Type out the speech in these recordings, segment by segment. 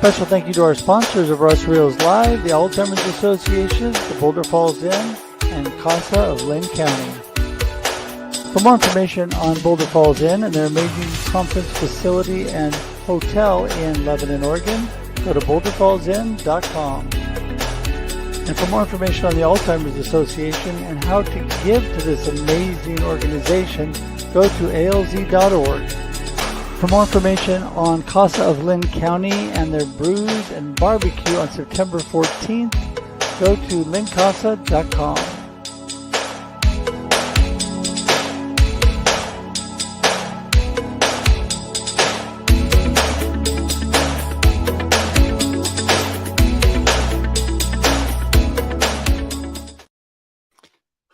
special thank you to our sponsors of Russ Reels Live, the Alzheimer's Association, the Boulder Falls Inn, and CASA of Lynn County. For more information on Boulder Falls Inn and their amazing conference facility and hotel in Lebanon, Oregon, go to boulderfallsinn.com. And for more information on the Alzheimer's Association and how to give to this amazing organization, go to alz.org. For more information on CASA of Lynn County and their brews and barbecue on September 14th, go to lyncasa.com.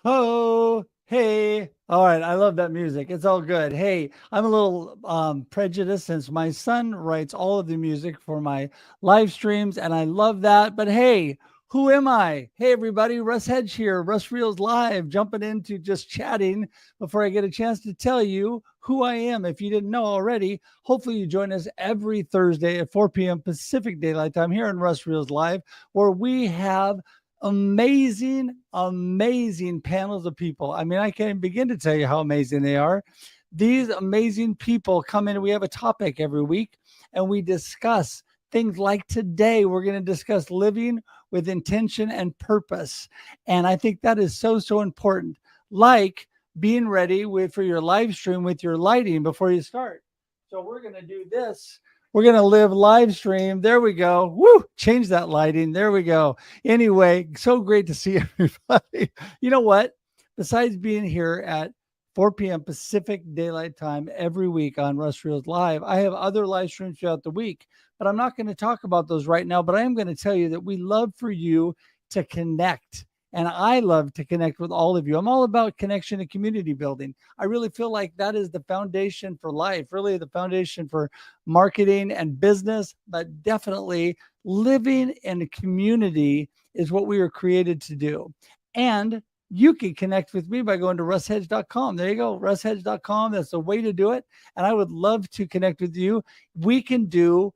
Oh, hey. All right. I love that music. It's all good. Hey, I'm a little prejudiced since my son writes all of the music for my live streams, and I love that. But hey, who am I? Hey, everybody. Russ Hedge here. Russ Reels Live, jumping into just chatting before I get a chance to tell you who I am. If you didn't know already, hopefully you join us every Thursday at 4 p.m. Pacific Daylight Time here on Russ Reels Live, where we have amazing panels of people. I mean, I can't begin to tell you how amazing they are. These amazing people come in. We have a topic every week, and we discuss things like today. We're going to discuss living with intention and purpose. And I think that is so important. Like being ready for your live stream with your lighting before you start. So we're going to do this. We're going to live live stream. There we go. Woo! Change that lighting. There we go. Anyway, so great to see everybody. You know what? Besides being here at 4 p.m. Pacific Daylight Time every week on Russ Reels Live, I have other live streams throughout the week, but I'm not going to talk about those right now. But I am going to tell you that we love for you to connect. And I love to connect with all of you. I'm all about connection and community building. I really feel like that is the foundation for life, really the foundation for marketing and business, but definitely living in a community is what we were created to do. And you can connect with me by going to russhedge.com. There you go, russhedge.com. That's the way to do it. And I would love to connect with you. We can do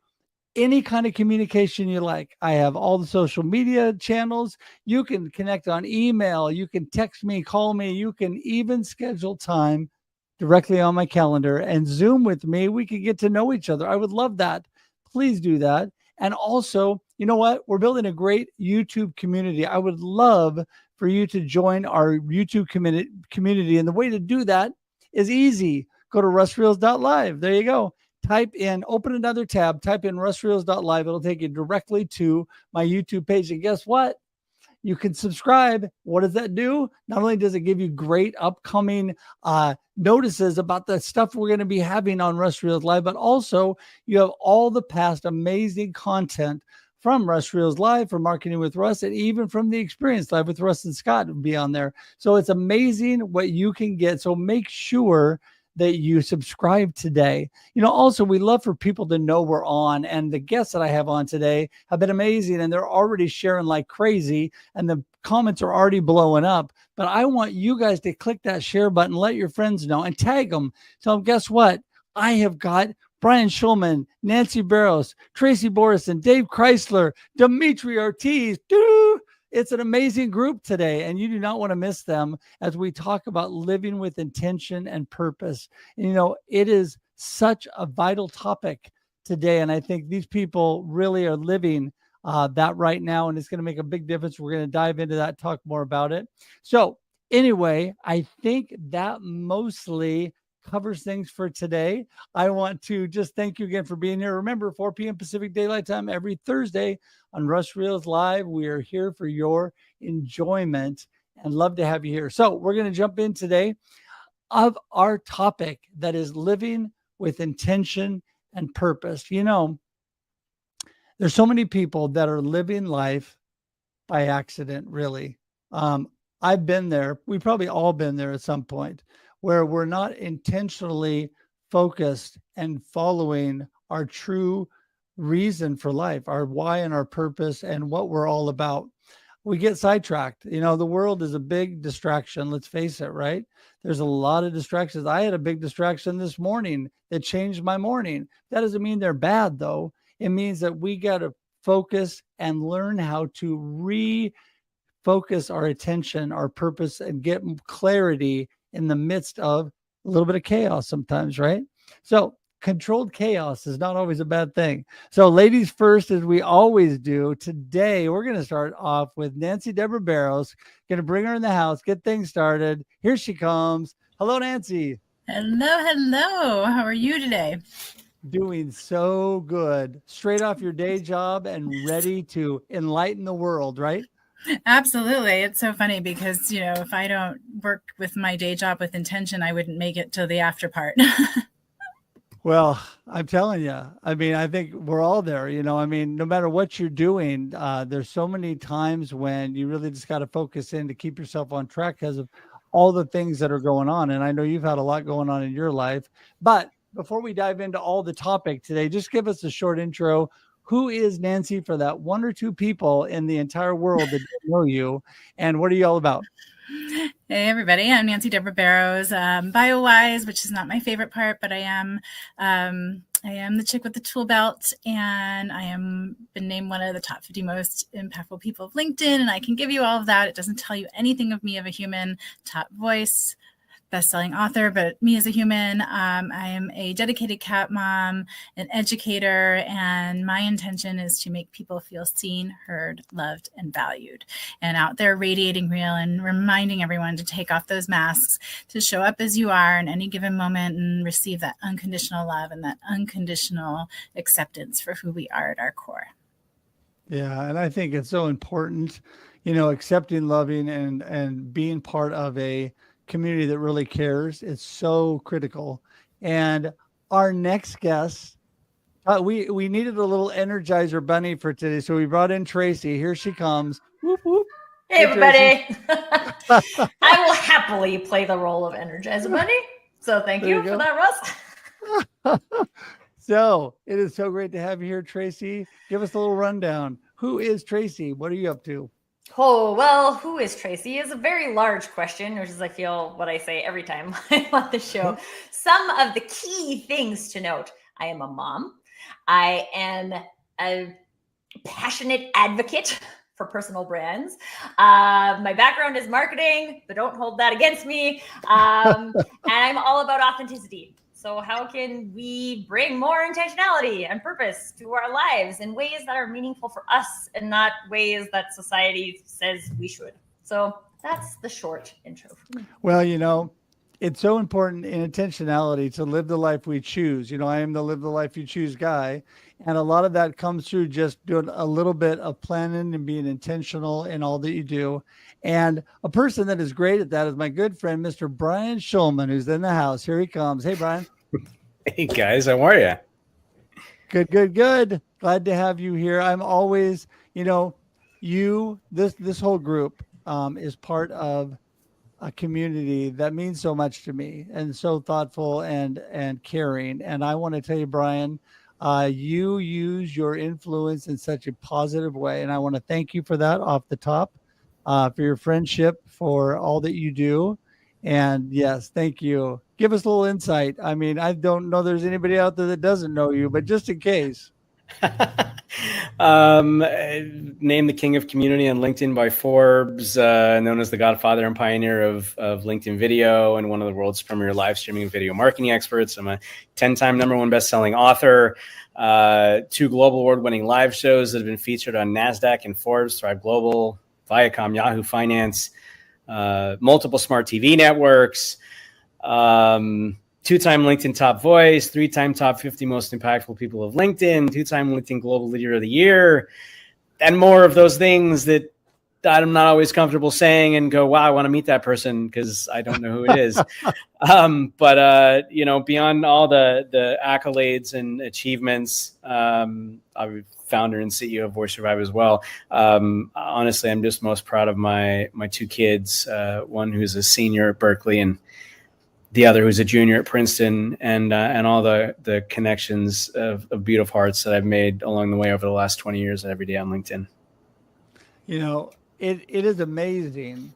any kind of communication you like. I have all the social media channels. You can connect on email. You can text me, call me. You can even schedule time directly on my calendar and Zoom with me. We can get to know each other. I would love that. Please do that. And also, you know what? We're building a great YouTube community. I would love for you to join our YouTube community. And the way to do that is easy. Go to russreels.live. There you go. Open another tab, type in russreels.live. It'll take you directly to my YouTube page. And guess what? You can subscribe. What does that do? Not only does it give you great upcoming notices about the stuff we're going to be having on Russ Reels Live, but also you have all the past amazing content from Russ Reels Live, from Marketing with Russ, and even from the Experience Live with Russ and Scott will be on there. So it's amazing what you can get. So make sure that you subscribe today. You know, also, we love for people to know we're on, and the guests that I have on today have been amazing, and they're already sharing like crazy, and the comments are already blowing up. But I want you guys to click that share button, let your friends know, and tag them. So guess what? I have got Brian Schulman, Nancy Barrows, Tracy Borreson, Dave Crysler, Dimitry Ortiz. It's an amazing group today, and you do not want to miss them as we talk about living with intention and purpose. And, you know, it is such a vital topic today, and I think these people really are living that right now, and it's going to make a big difference. We're going to dive into that, talk more about it. So anyway, I think that mostly covers things for today. I want to just thank you again for being here. Remember, 4 p.m. Pacific Daylight Time every Thursday on Russ Reels Live. We are here for your enjoyment and love to have you here. So we're going to jump in today of our topic that is living with intention and purpose. You know, there's so many people that are living life by accident, really. I've been there. We've probably all been there at some point, where we're not intentionally focused and following our true reason for life, our why and our purpose and what we're all about. We get sidetracked. You know, the world is a big distraction. Let's face it, right? There's a lot of distractions. I had a big distraction this morning that changed my morning. That doesn't mean they're bad, though. It means that we got to focus and learn how to refocus our attention, our purpose, and get clarity in the midst of a little bit of chaos sometimes, right? So, controlled chaos is not always a bad thing. So, ladies first, as we always do, today we're going to start off with Nancy Debra Barrows. Going to bring her in the house, get things started. Here she comes. Hello, Nancy. Hello, hello. How are you today? Doing so good. Straight off your day job and ready to enlighten the world, right? Absolutely. It's so funny because, if I don't work with my day job with intention, I wouldn't make it to the after part. Well, I'm telling you, I mean, I think we're all there, I mean, no matter what you're doing, there's so many times when you really just got to focus in to keep yourself on track because of all the things that are going on. And I know you've had a lot going on in your life, but before we dive into all the topic today, just give us a short intro. Who is Nancy for that one or two people in the entire world that don't know you? And what are you all about? Hey, everybody. I'm Nancy Debra Barrows, bio-wise, which is not my favorite part, but I am the chick with the tool belt, and I am been named one of the top 50 most impactful people of LinkedIn, and I can give you all of that. It doesn't tell you anything of me of a human, top voice, best-selling author, but me as a human. I am a dedicated cat mom, an educator, and my intention is to make people feel seen, heard, loved, and valued, and out there radiating real and reminding everyone to take off those masks, to show up as you are in any given moment and receive that unconditional love and that unconditional acceptance for who we are at our core. Yeah, and I think it's so important, accepting, loving, and being part of a community that really cares. It's so critical. And our next guest, we needed a little Energizer bunny for today, so we brought in Tracy. Here she comes. Whoop, whoop. Hey, everybody. I will happily play the role of Energizer Bunny. So thank you for that, Russ. So it is so great to have you here, Tracy. Give us a little rundown. Who is Tracy? What are you up to? Oh, well, who is Tracy is a very large question, which is, I feel, what I say every time I'm on the show. Some of the key things to note: I am a mom. I am a passionate advocate for personal brands. My background is marketing, but don't hold that against me. And I'm all about authenticity. So how can we bring more intentionality and purpose to our lives in ways that are meaningful for us and not ways that society says we should? So that's the short intro for me. Well, it's so important in intentionality to live the life we choose. I am the live the life you choose guy. And a lot of that comes through just doing a little bit of planning and being intentional in all that you do. And a person that is great at that is my good friend, Mr. Brian Schulman, who's in the house. Here he comes. Hey, Brian. Hey, guys. How are you? Good, good, good. Glad to have you here. I'm always, this whole group is part of a community that means so much to me and so thoughtful and caring. And I want to tell you, Brian, you use your influence in such a positive way. And I want to thank you for that off the top, for your friendship, for all that you do. And yes, thank you. Give us a little insight. I mean, I don't know there's anybody out there that doesn't know you, but just in case. Named the king of community on LinkedIn by Forbes, known as the godfather and pioneer of LinkedIn video and one of the world's premier live streaming video marketing experts. I'm a 10-time #1 best-selling author, 2 global award-winning live shows that have been featured on NASDAQ and Forbes, Thrive Global, Viacom, Yahoo Finance, multiple smart TV networks, 2-time LinkedIn top voice, 3-time top 50 most impactful people of LinkedIn, 2-time LinkedIn Global Leader of the Year, and more of those things that I'm not always comfortable saying and go, wow, I want to meet that person because I don't know who it is. But beyond all the accolades and achievements, I'm founder and CEO of Voice Survive as well. Honestly, I'm just most proud of my 2 kids, one who's a senior at Berkeley and the other who's a junior at Princeton, and all the connections of beautiful hearts that I've made along the way over the last 20 years every day on LinkedIn. It is amazing,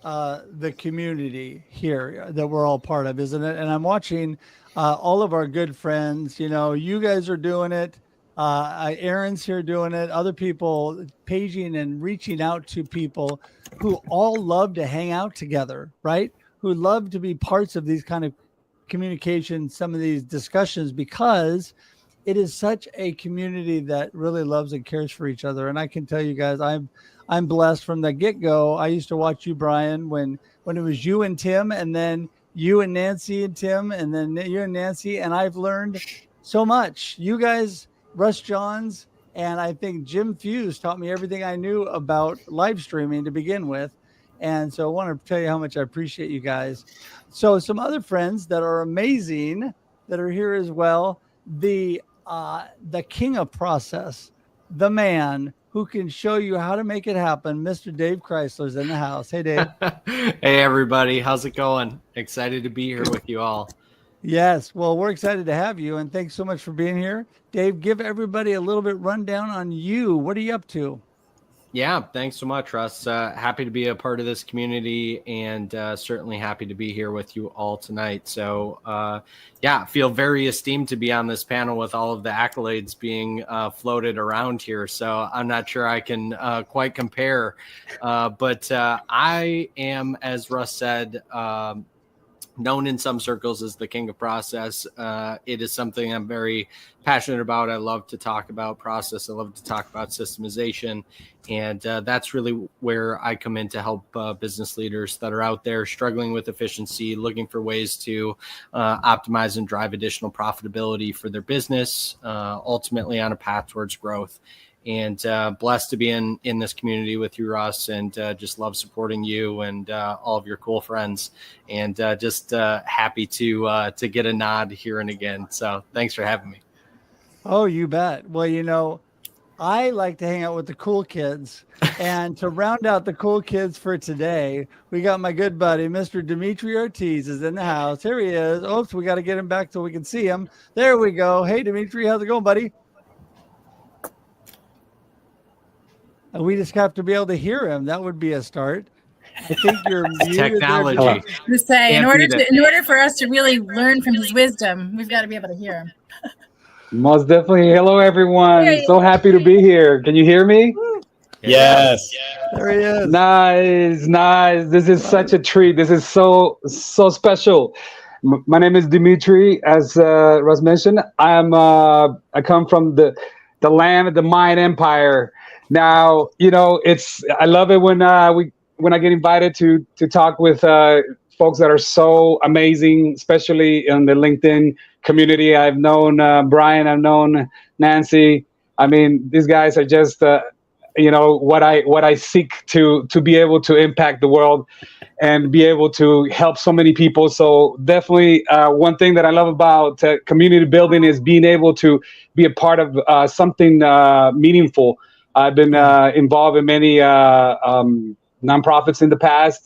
the community here that we're all part of, isn't it? And I'm watching all of our good friends. You guys are doing it. Aaron's here doing it. Other people paging and reaching out to people who all love to hang out together, right? Who love to be parts of these kind of communication, some of these discussions, because it is such a community that really loves and cares for each other. And I can tell you guys, I'm blessed from the get-go. I used to watch you, Brian, when it was you and Tim, and then you and Nancy and Tim, and then you and Nancy, and I've learned so much. You guys, Russ Johns, and I think Jim Fuse taught me everything I knew about live streaming to begin with. And so I want to tell you how much I appreciate you guys. So some other friends that are amazing that are here as well. The king of process, the man who can show you how to make it happen, Mr. Dave Crysler's in the house. Hey, Dave. Hey, everybody. How's it going? Excited to be here with you all. Yes. Well, we're excited to have you, and thanks so much for being here. Dave, give everybody a little bit rundown on you. What are you up to? Yeah, thanks so much, Russ. Happy to be a part of this community, and certainly happy to be here with you all tonight. So, yeah, feel very esteemed to be on this panel with all of the accolades being floated around here. So I'm not sure I can quite compare, but I am, as Russ said, known in some circles as the king of process. It is something I'm very passionate about. I love to talk about process. I love to talk about systemization. And that's really where I come in to help business leaders that are out there struggling with efficiency, looking for ways to optimize and drive additional profitability for their business, ultimately on a path towards growth. And blessed to be in this community with you, Russ, and just love supporting you and all of your cool friends, and just happy to get a nod here and again. So thanks for having me. Oh, you bet. Well, you know, I like to hang out with the cool kids, and to round out the cool kids for today, we got my good buddy, Mr. Dimitry Ortiz is in the house. Here he is. Oops, we got to get him back so we can see him. There we go. Hey, Dimitry, how's it going, buddy? And we just have to be able to hear him. That would be a start. I think you're muted. Technology. To say, in order for us to really learn from his wisdom, we've got to be able to hear him. Most definitely. Hello, everyone. So happy to be here. Can you hear me? Yes. There he is. Nice. This is such a treat. This is so special. My name is Dimitry, as Russ mentioned. I come from the land of the Mayan Empire. Now, you know, I love it when I get invited to talk with folks that are so amazing, especially in the LinkedIn community. I've known Brian, I've known Nancy. I mean, these guys are just, what I seek to be able to impact the world and be able to help so many people. So definitely one thing that I love about community building is being able to be a part of something meaningful. I've been involved in many nonprofits in the past,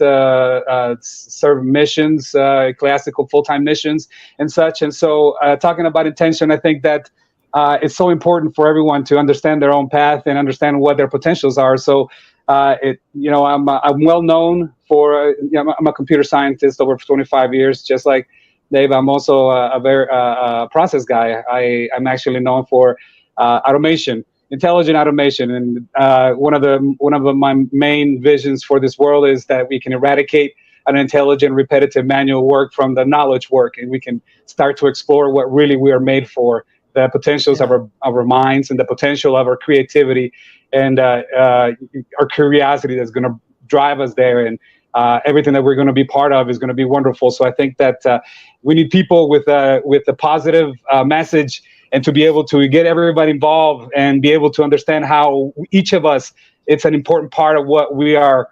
serve missions, classical full-time missions and such. And so talking about intention, I think that it's so important for everyone to understand their own path and understand what their potentials are. So I'm well known for, I'm a computer scientist over 25 years, just like Dave. I'm also a very process guy. I'm actually known for automation. Intelligent automation, and one of my main visions for this world is that we can eradicate an intelligent, repetitive manual work from the knowledge work, and we can start to explore what really we are made for, the potentials of our minds and the potential of our creativity and our curiosity that's going to drive us there, and everything that we're going to be part of is going to be wonderful. So I think that we need people with a positive message, and to be able to get everybody involved and be able to understand how each of us, it's an important part of what we are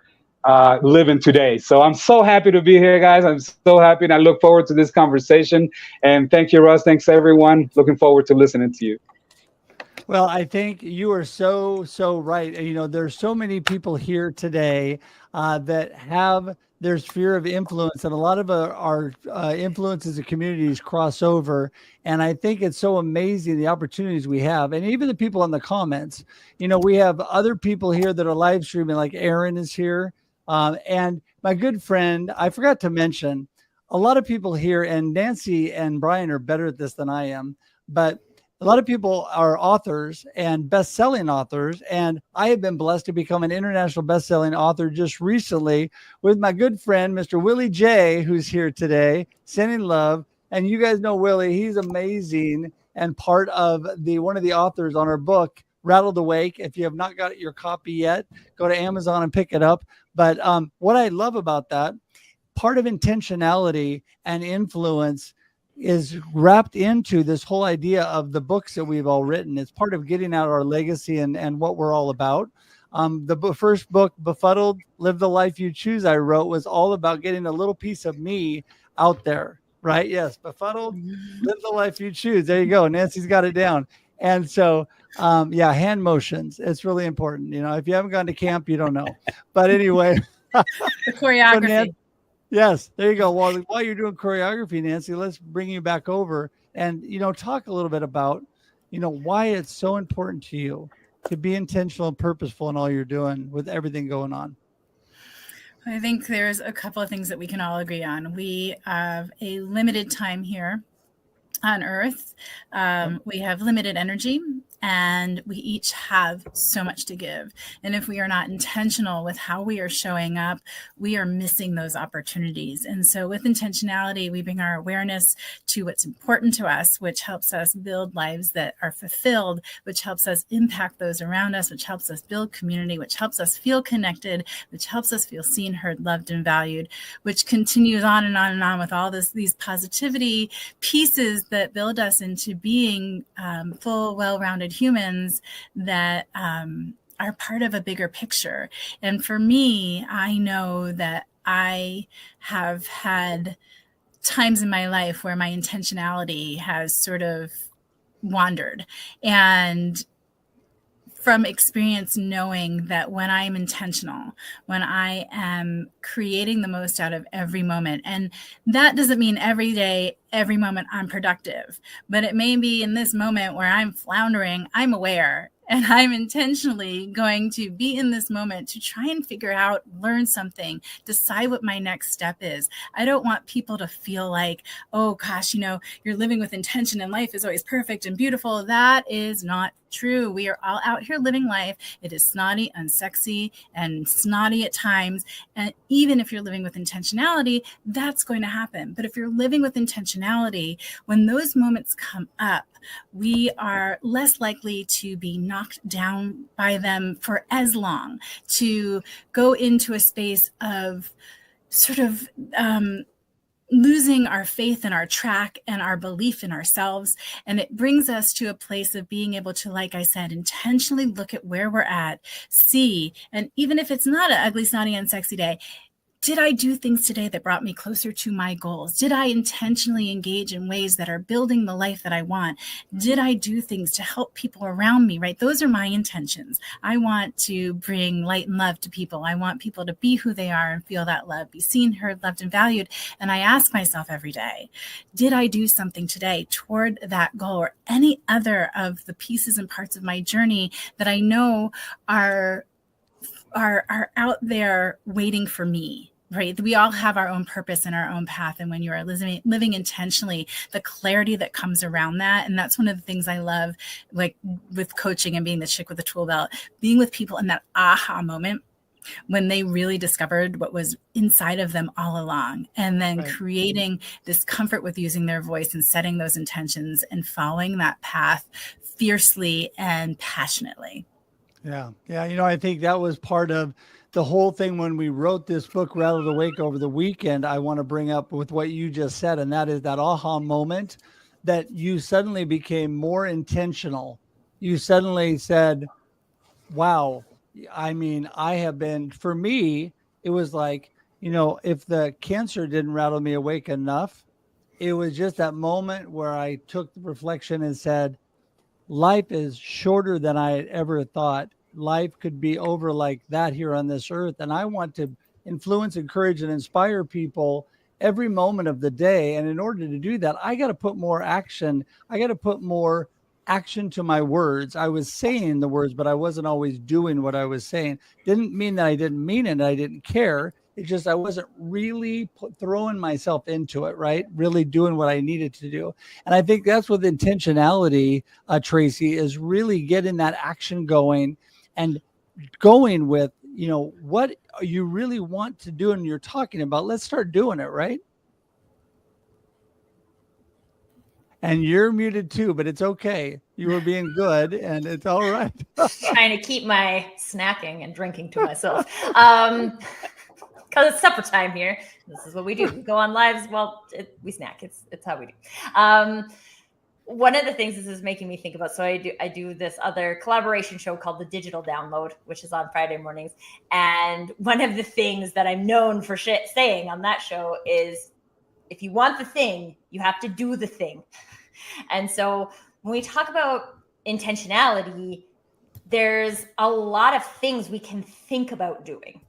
living today. So I'm so happy to be here, guys. I'm so happy, and I look forward to this conversation. And thank you, Russ. Thanks, everyone. Looking forward to listening to you. Well, I think you are so right. And, you know, there's so many people here today that have their sphere of influence, and a lot of our influences and communities cross over. And I think it's so amazing the opportunities we have. And even the people in the comments, you know, we have other people here that are live streaming, like Aaron is here. And my good friend, I forgot to mention, a lot of people here, and Nancy and Brian are better at this than I am, but a lot of people are authors and best-selling authors, and I have been blessed to become an international best-selling author just recently with my good friend, Mr. Willie J, who's here today, sending love. And you guys know Willie, he's amazing and part of one of the authors on our book, Rattled Awake. If you have not got your copy yet, go to Amazon and pick it up. But what I love about that, part of intentionality and influence is wrapped into this whole idea of the books that we've all written. It's part of getting out our legacy and what we're all about. The first book, Befuddled, Live the Life You Choose, I wrote was all about getting a little piece of me out there, right? Yes, Befuddled, Live the Life You Choose. There you go. Nancy's got it down. And so, hand motions. It's really important. If you haven't gone to camp, you don't know. But anyway. The choreography. Yes, there you go. While you're doing choreography, Nancy, let's bring you back over and, talk a little bit about, why it's so important to you to be intentional and purposeful in all you're doing with everything going on. I think there's a couple of things that we can all agree on. We have a limited time here on Earth. We have limited energy, and we each have so much to give. And if we are not intentional with how we are showing up, we are missing those opportunities. And so with intentionality, we bring our awareness to what's important to us, which helps us build lives that are fulfilled, which helps us impact those around us, which helps us build community, which helps us feel connected, which helps us feel seen, heard, loved, and valued, which continues on and on and on with all these positivity pieces that build us into being full, well-rounded humans that are part of a bigger picture. And for me, I know that I have had times in my life where my intentionality has sort of wandered. And from experience, knowing that when I'm intentional, when I am creating the most out of every moment, and that doesn't mean every day, every moment I'm productive, but it may be in this moment where I'm floundering, I'm aware, and I'm intentionally going to be in this moment to try and figure out, learn something, decide what my next step is. I don't want people to feel like, oh gosh, you're living with intention and life is always perfect and beautiful. That is not true. We are all out here living life. It is snotty, unsexy, and snotty at times. And even if you're living with intentionality, that's going to happen. But if you're living with intentionality, when those moments come up, we are less likely to be knocked down by them for as long, to go into a space of sort of losing our faith in our track and our belief in ourselves. And it brings us to a place of being able to, like I said, intentionally look at where we're at, see, and even if it's not an ugly, snotty, unsexy day, did I do things today that brought me closer to my goals? Did I intentionally engage in ways that are building the life that I want? Did I do things to help people around me, right? Those are my intentions. I want to bring light and love to people. I want people to be who they are and feel that love, be seen, heard, loved, and valued. And I ask myself every day, did I do something today toward that goal or any other of the pieces and parts of my journey that I know are out there waiting for me, right? We all have our own purpose and our own path. And when you are living intentionally, the clarity that comes around that. And that's one of the things I love, like with coaching and being the chick with the tool belt, being with people in that aha moment when they really discovered what was inside of them all along, and then creating this comfort with using their voice and setting those intentions and following that path fiercely and passionately. Yeah. I think that was part of the whole thing when we wrote this book, Rattled Awake, over the weekend. I want to bring up with what you just said, and that is that aha moment that you suddenly became more intentional. You suddenly said, wow, I have been, for me, it was like, if the cancer didn't rattle me awake enough, it was just that moment where I took the reflection and said, life is shorter than I had ever thought. Life could be over like that here on this earth. And I want to influence, encourage, and inspire people every moment of the day. And in order to do that, I got to put more action. I got to put more action to my words. I was saying the words, but I wasn't always doing what I was saying. Didn't mean that I didn't mean it and I didn't care. It's just I wasn't really throwing myself into it, right? Really doing what I needed to do. And I think that's with intentionality, Tracy, is really getting that action going and going with, what you really want to do and you're talking about. Let's start doing it, right? And you're muted too, but it's okay. You were being good and it's all right. Trying to keep my snacking and drinking to myself. Because it's supper time here. This is what we do. We go on lives. Well, we snack. It's how we do. One of the things this is making me think about, so I do this other collaboration show called The Digital Download, which is on Friday mornings. And one of the things that I'm known for saying on that show is, if you want the thing, you have to do the thing. And so when we talk about intentionality, there's a lot of things we can think about doing.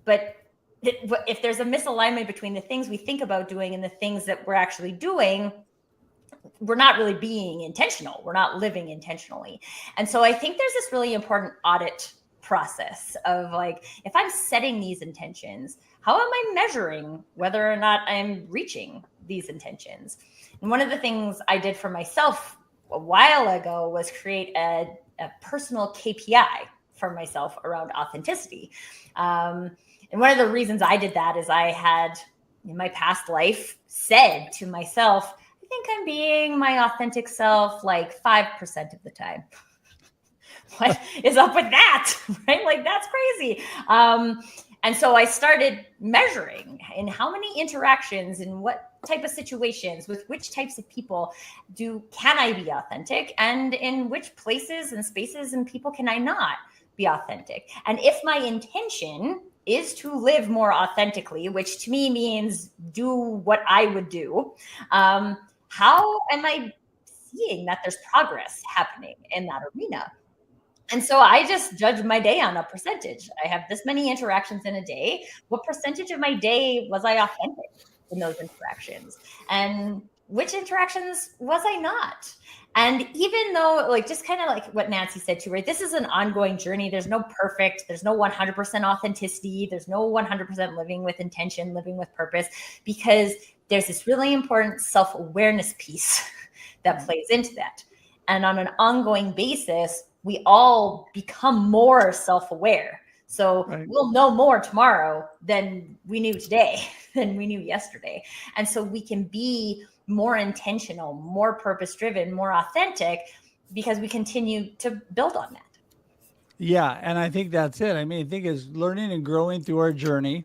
But if there's a misalignment between the things we think about doing and the things that we're actually doing, we're not really being intentional. We're not living intentionally. And so I think there's this really important audit process of like, if I'm setting these intentions, how am I measuring whether or not I'm reaching these intentions? And one of the things I did for myself a while ago was create a personal KPI for myself around authenticity. And one of the reasons I did that is I had in my past life said to myself, I think I'm being my authentic self like 5% of the time. What is up with that? Right? Like, that's crazy. And so I started measuring in how many interactions, in what type of situations, with which types of people can I be authentic, and in which places and spaces and people can I not be authentic. And if my intention is to live more authentically, which to me means do what I would do, how am I seeing that there's progress happening in that arena? And so I just judge my day on a percentage. I have this many interactions in a day. What percentage of my day was I authentic in those interactions? And which interactions was I not? And even though, like, just kind of like what Nancy said too, right? This is an ongoing journey. There's no perfect, there's no 100% authenticity. There's no 100% living with intention, living with purpose, because there's this really important self-awareness piece that plays into that. And on an ongoing basis, we all become more self-aware. So we'll know more tomorrow than we knew today, than we knew yesterday. And so we can be more intentional, more purpose-driven, more authentic, because we continue to build on that. Yeah, and I think that's it. I mean, I think it's learning and growing through our journey,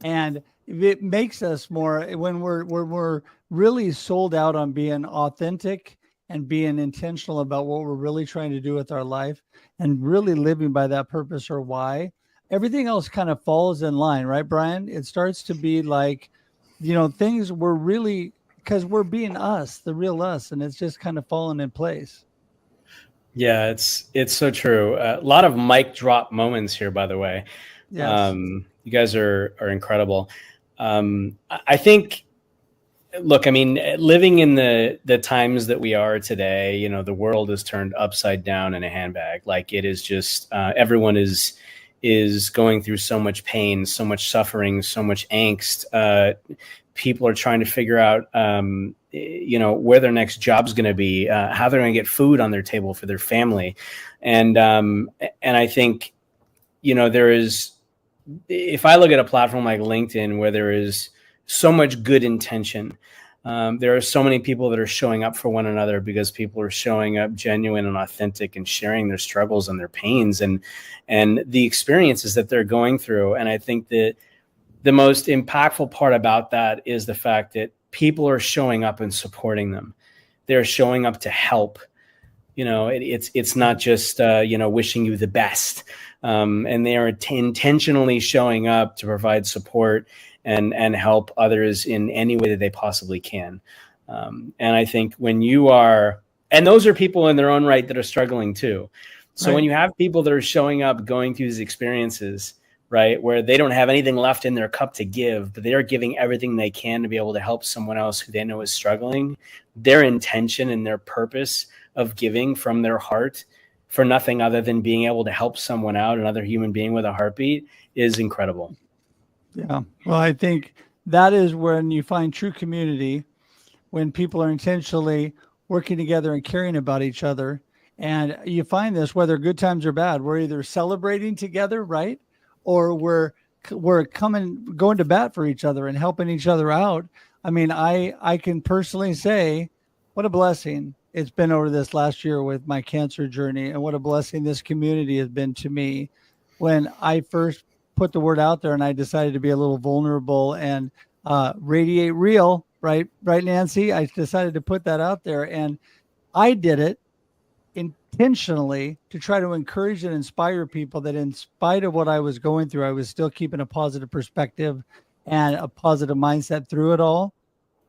and it makes us more when we're really sold out on being authentic and being intentional about what we're really trying to do with our life and really living by that purpose or why. Everything else kind of falls in line, right, Brian? It starts to be like, things we're really, because we're being us, the real us, and it's just kind of falling in place. Yeah, it's so true. A lot of mic drop moments here, by the way. Yes. You guys are incredible. I think, look, I mean, living in the times that we are today, the world is turned upside down in a handbag. Like, it is just everyone is going through so much pain, so much suffering, so much angst. People are trying to figure out, where their next job's going to be, how they're going to get food on their table for their family. And I think, there is, if I look at a platform like LinkedIn where there is so much good intention, there are so many people that are showing up for one another because people are showing up genuine and authentic and sharing their struggles and their pains and the experiences that they're going through. And I think that the most impactful part about that is the fact that people are showing up and supporting them. They're showing up to help. It's not just wishing you the best, and they are intentionally showing up to provide support and help others in any way that they possibly can. And I think when you are, and those are people in their own right that are struggling too. So when you have people that are showing up, going through these experiences, right, where they don't have anything left in their cup to give, but they are giving everything they can to be able to help someone else who they know is struggling, their intention and their purpose of giving from their heart for nothing other than being able to help someone out, another human being with a heartbeat, is incredible. Yeah. Well, I think that is when you find true community, when people are intentionally working together and caring about each other. And you find this whether good times or bad, we're either celebrating together, right? Or we're going to bat for each other and helping each other out. I mean, I can personally say what a blessing it's been over this last year with my cancer journey, and what a blessing this community has been to me. When I first put the word out there and I decided to be a little vulnerable and radiate real, right, Nancy? I decided to put that out there, and I did it intentionally to try to encourage and inspire people that in spite of what I was going through, I was still keeping a positive perspective and a positive mindset through it all.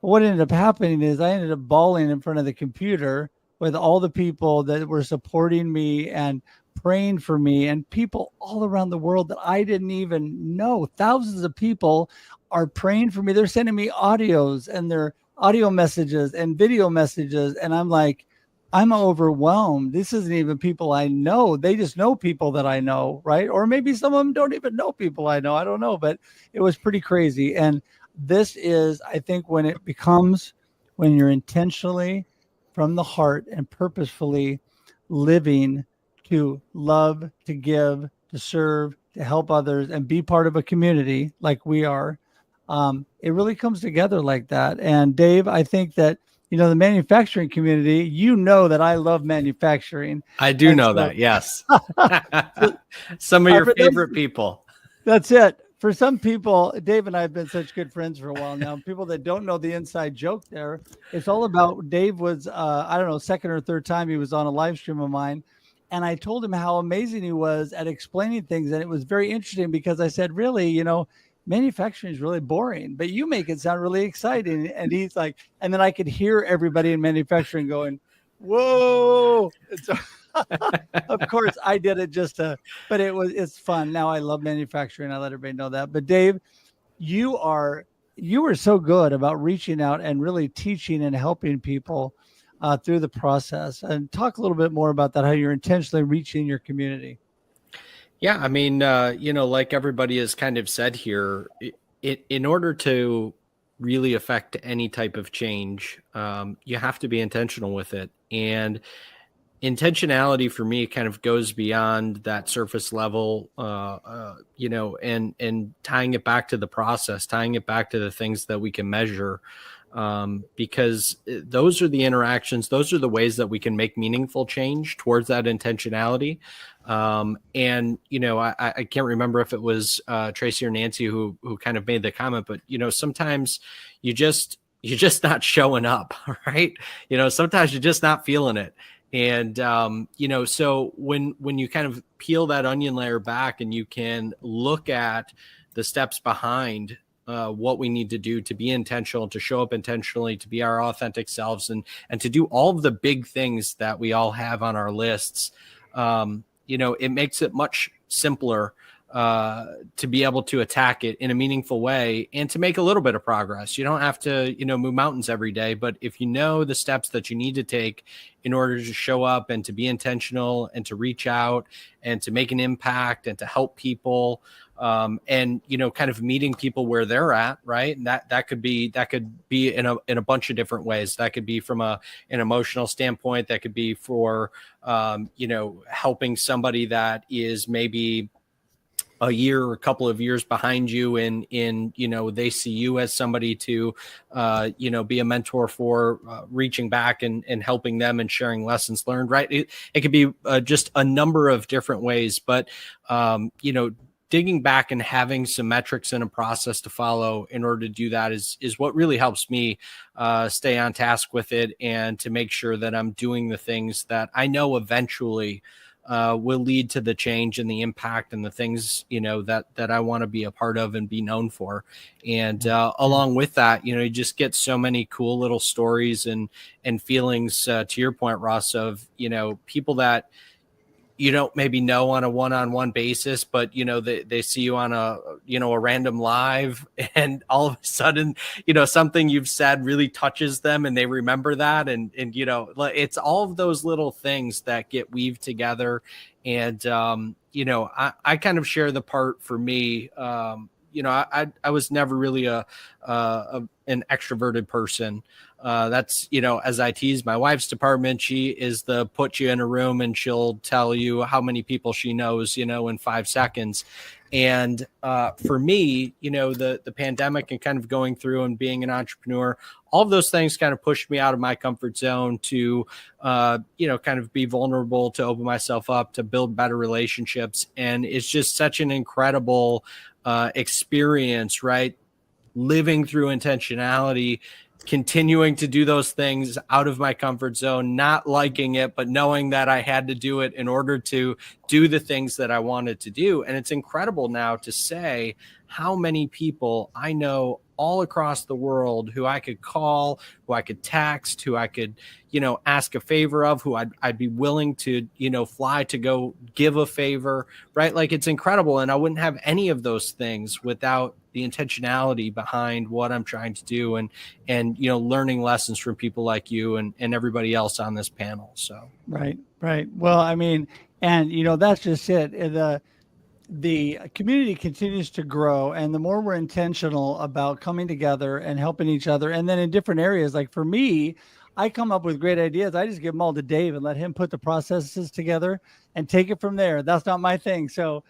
What ended up happening is I ended up bawling in front of the computer with all the people that were supporting me and praying for me, and people all around the world that I didn't even know. Thousands of people are praying for me. They're sending me audios and their audio messages and video messages. And I'm like, I'm overwhelmed. This isn't even people I know. They just know people that I know, right? Or maybe some of them don't even know people I know. I don't know, but it was pretty crazy. And this is, I think, when it becomes, when you're intentionally from the heart and purposefully living to love, to give, to serve, to help others, and be part of a community like we are. It really comes together like that. And Dave, I think that, the manufacturing community, that I love manufacturing. I do know that. Yes. Some of your favorite people. That's it. For some people, Dave and I have been such good friends for a while now. People that don't know the inside joke there, it's all about Dave was, I don't know, second or third time he was on a live stream of mine. And I told him how amazing he was at explaining things. And it was very interesting because I said, really, manufacturing is really boring, but you make it sound really exciting. And he's like, and then I could hear everybody in manufacturing going, whoa. And so, of course I did it but it's fun. Now I love manufacturing. I let everybody know that. But Dave, you were so good about reaching out and really teaching and helping people through the process. And talk a little bit more about that, how you're intentionally reaching your community. Yeah, I mean, like everybody has kind of said here, in order to really affect any type of change, you have to be intentional with it. And intentionality for me kind of goes beyond that surface level, and tying it back to the process, tying it back to the things that we can measure. Because those are the interactions, those are the ways that we can make meaningful change towards that intentionality. And, I can't remember if it was Tracy or Nancy who kind of made the comment, but, sometimes you're just not showing up, right? Sometimes you're just not feeling it. And, so when you kind of peel that onion layer back and you can look at the steps behind what we need to do to be intentional, to show up intentionally, to be our authentic selves, and to do all of the big things that we all have on our lists, it makes it much simpler to be able to attack it in a meaningful way and to make a little bit of progress. You don't have to, move mountains every day, but if you know the steps that you need to take in order to show up and to be intentional and to reach out and to make an impact and to help people, and kind of meeting people where they're at, right? And that could be in a bunch of different ways. That could be from an emotional standpoint. That could be for helping somebody that is maybe a year or a couple of years behind you, and they see you as somebody to be a mentor for, reaching back and helping them and sharing lessons learned, right? It could be just a number of different ways, but digging back and having some metrics and a process to follow in order to do that is what really helps me stay on task with it, and to make sure that I'm doing the things that I know eventually will lead to the change and the impact and the things, that I want to be a part of and be known for. And along with that, you just get so many cool little stories and feelings, to your point, Russ, of, people that you don't maybe know on a one-on-one basis, but they see you on a random live, and all of a sudden, something you've said really touches them and they remember that. And it's all of those little things that get weaved together. And, I kind of share the part for me, I was never really an extroverted person. That's, as I tease my wife's department, she is the put you in a room and she'll tell you how many people she knows, in 5 seconds. And for me, the pandemic and kind of going through and being an entrepreneur, all of those things kind of pushed me out of my comfort zone to, kind of be vulnerable, to open myself up, to build better relationships. And it's just such an incredible experience, right? Living through intentionality, continuing to do those things out of my comfort zone, not liking it, but knowing that I had to do it in order to do the things that I wanted to do. And it's incredible now to say how many people I know all across the world who I could call, who I could text, who I could, ask a favor of, who I'd be willing to, fly to go give a favor, right? Like, it's incredible. And I wouldn't have any of those things without the intentionality behind what I'm trying to do, and learning lessons from people like you and everybody else on this panel. So right. Well, I mean, and that's just it. The community continues to grow, and the more we're intentional about coming together and helping each other, and then in different areas, like for me, I come up with great ideas. I just give them all to Dave and let him put the processes together and take it from there. That's not my thing. So,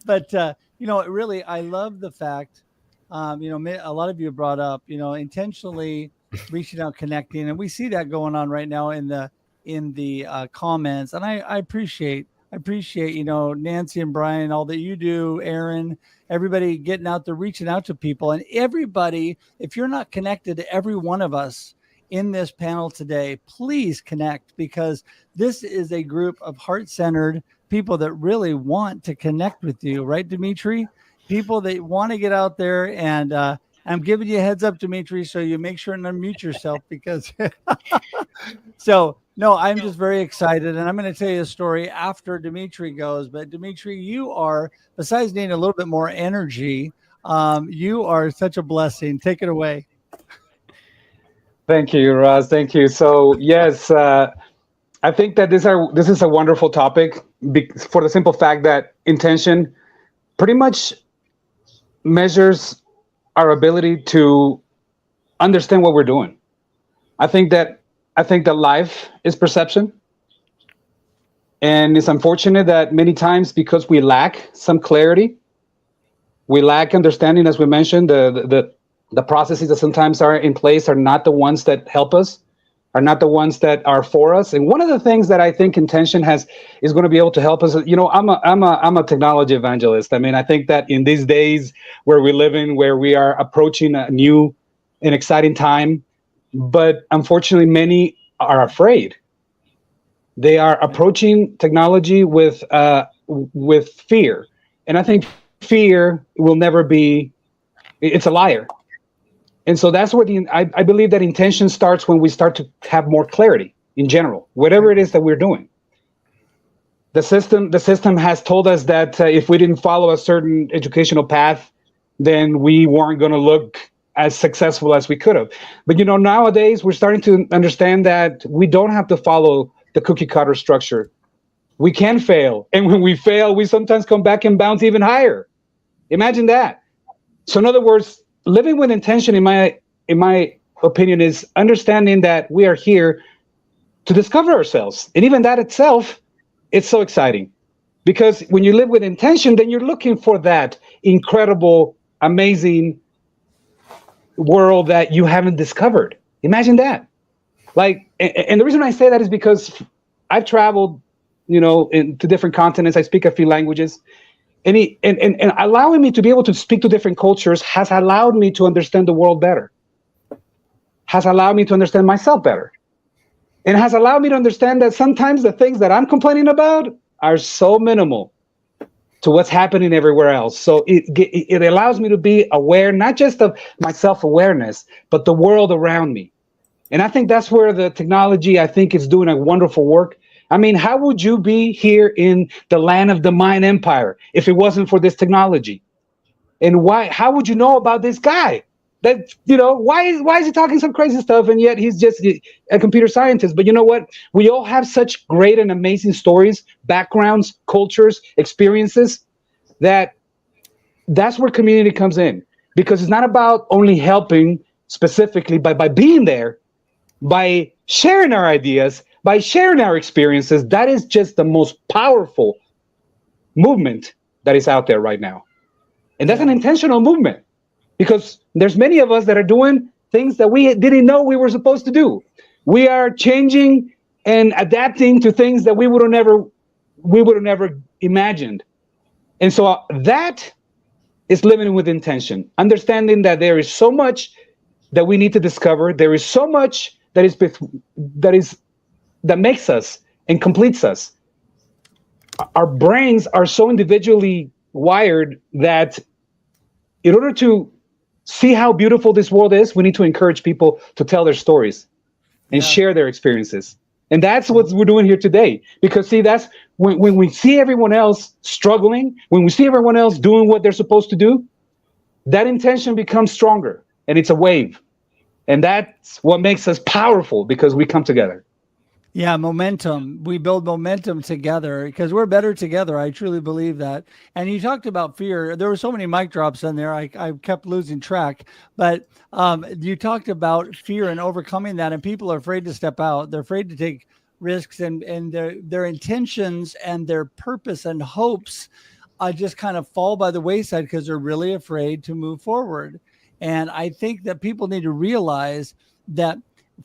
but really, I love the fact, a lot of you brought up, intentionally reaching out, connecting, and we see that going on right now in the comments. And I appreciate, Nancy and Brian, all that you do, Aaron, everybody getting out there, reaching out to people, and everybody. If you're not connected to every one of us in this panel today, please connect, because this is a group of heart-centered people that really want to connect with you, right, Dimitri? People that want to get out there, and I'm giving you a heads up, Dimitri, so you make sure and unmute yourself, because so no, I'm just very excited, and I'm going to tell you a story after Dimitri goes. But Dimitri, you are, besides needing a little bit more energy, you are such a blessing. Take it away. Thank you, Russ. Thank you. So yes, I think that this is a wonderful topic for the simple fact that intention pretty much measures our ability to understand what we're doing. I think that life is perception. And it's unfortunate that many times, because we lack some clarity, we lack understanding, as we mentioned, the processes that sometimes are in place are not the ones that help us, are not the ones that are for us. And one of the things that I think intention is going to be able to help us, I'm a technology evangelist. I mean, I think that in these days where we live in, where we are approaching a new and exciting time, but unfortunately, many are afraid. They are approaching technology with fear. And I think fear will never be, it's a liar. And so that's where I believe that intention starts when we start to have more clarity in general, whatever it is that we're doing. The system has told us that if we didn't follow a certain educational path, then we weren't going to look as successful as we could have. But nowadays we're starting to understand that we don't have to follow the cookie cutter structure. We can fail, and when we fail, we sometimes come back and bounce even higher. Imagine that. So in other words, living with intention, in my opinion, is understanding that we are here to discover ourselves. And even that itself, it's so exciting. Because when you live with intention, then you're looking for that incredible, amazing world that you haven't discovered. Imagine that. And the reason I say that is because I've traveled, to different continents. I speak a few languages. And allowing me to be able to speak to different cultures has allowed me to understand the world better, has allowed me to understand myself better, and has allowed me to understand that sometimes the things that I'm complaining about are so minimal to what's happening everywhere else. So it allows me to be aware, not just of my self-awareness, but the world around me. And I think that's where the technology, I think, is doing a wonderful work. I mean, how would you be here in the land of the Mayan Empire if it wasn't for this technology? And why? How would you know about this guy? That why is he talking some crazy stuff, and yet he's just a computer scientist? But you know what? We all have such great and amazing stories, backgrounds, cultures, experiences that that's where community comes in, because it's not about only helping specifically, but by being there, by sharing our ideas, by sharing our experiences. That is just the most powerful movement that is out there right now. And that's an intentional movement, because there's many of us that are doing things that we didn't know we were supposed to do. We are changing and adapting to things that we would have never imagined. And so that is living with intention, understanding that there is so much that we need to discover. There is so much that makes us and completes us. Our brains are so individually wired that in order to see how beautiful this world is, we need to encourage people to tell their stories and share their experiences. And that's what we're doing here today. Because see, that's when we see everyone else struggling, when we see everyone else doing what they're supposed to do, that intention becomes stronger, and it's a wave. And that's what makes us powerful, because we come together. Yeah, momentum. We build momentum together because we're better together. I truly believe that. And you talked about fear. There were so many mic drops in there. I kept losing track. But you talked about fear and overcoming that. And people are afraid to step out. They're afraid to take risks, and their intentions and their purpose and hopes just kind of fall by the wayside because they're really afraid to move forward. And I think that people need to realize that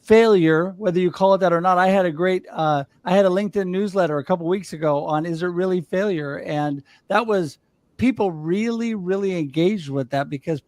failure, whether you call it that or not. I had a LinkedIn newsletter a couple weeks ago on, is it really failure? And that was, people really, really engaged with that, because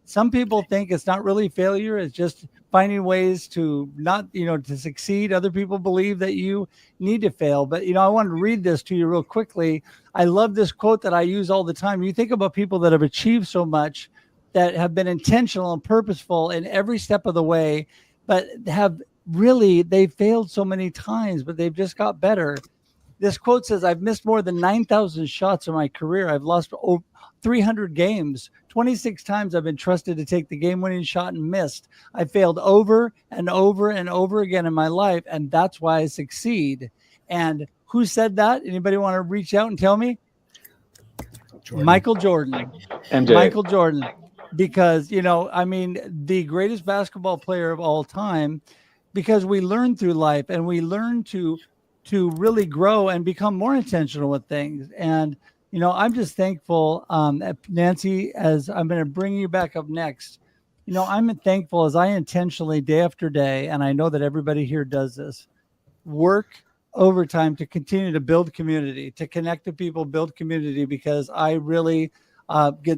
some people think it's not really failure. It's just finding ways to not, to succeed. Other people believe that you need to fail. But, I wanted to read this to you real quickly. I love this quote that I use all the time. You think about people that have achieved so much, that have been intentional and purposeful in every step of the way, but they failed so many times, but they've just got better. This quote says, I've missed more than 9,000 shots in my career. I've lost over 300 games. 26 times I've been trusted to take the game-winning shot and missed. I failed over and over and over again in my life, and that's why I succeed. And who said that? Anybody want to reach out and tell me? Michael Jordan. MJ. Michael Jordan. Because, the greatest basketball player of all time, because we learn through life and we learn to really grow and become more intentional with things. And, I'm just thankful, Nancy, as I'm going to bring you back up next. I'm thankful as I intentionally, day after day, and I know that everybody here does this, work overtime to continue to build community, to connect to people, build community, because I really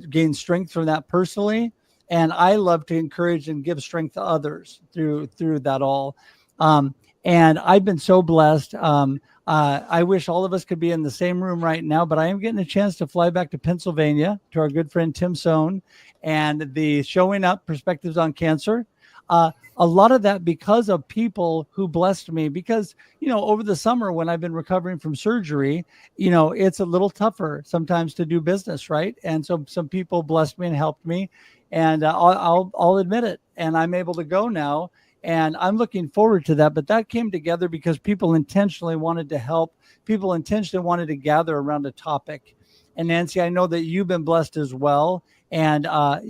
gain strength from that personally. And I love to encourage and give strength to others through that all. And I've been so blessed. I wish all of us could be in the same room right now, but I am getting a chance to fly back to Pennsylvania to our good friend Tim Sohn and the Showing Up Perspectives on Cancer. A lot of that because of people who blessed me, because, over the summer when I've been recovering from surgery, it's a little tougher sometimes to do business, right? And so some people blessed me and helped me, and I'll admit it. And I'm able to go now, and I'm looking forward to that. But that came together because people intentionally wanted to help. People intentionally wanted to gather around a topic. And Nancy, I know that you've been blessed as well. And talk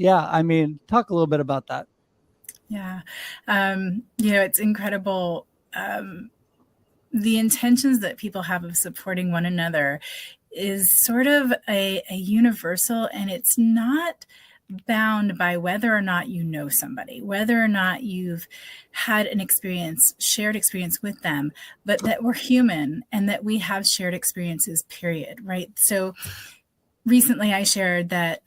a little bit about that. Yeah. It's incredible. The intentions that people have of supporting one another is sort of a universal, and it's not bound by whether or not you know somebody, whether or not you've had an experience, shared experience with them, but that we're human and that we have shared experiences, period. Right. So recently I shared that,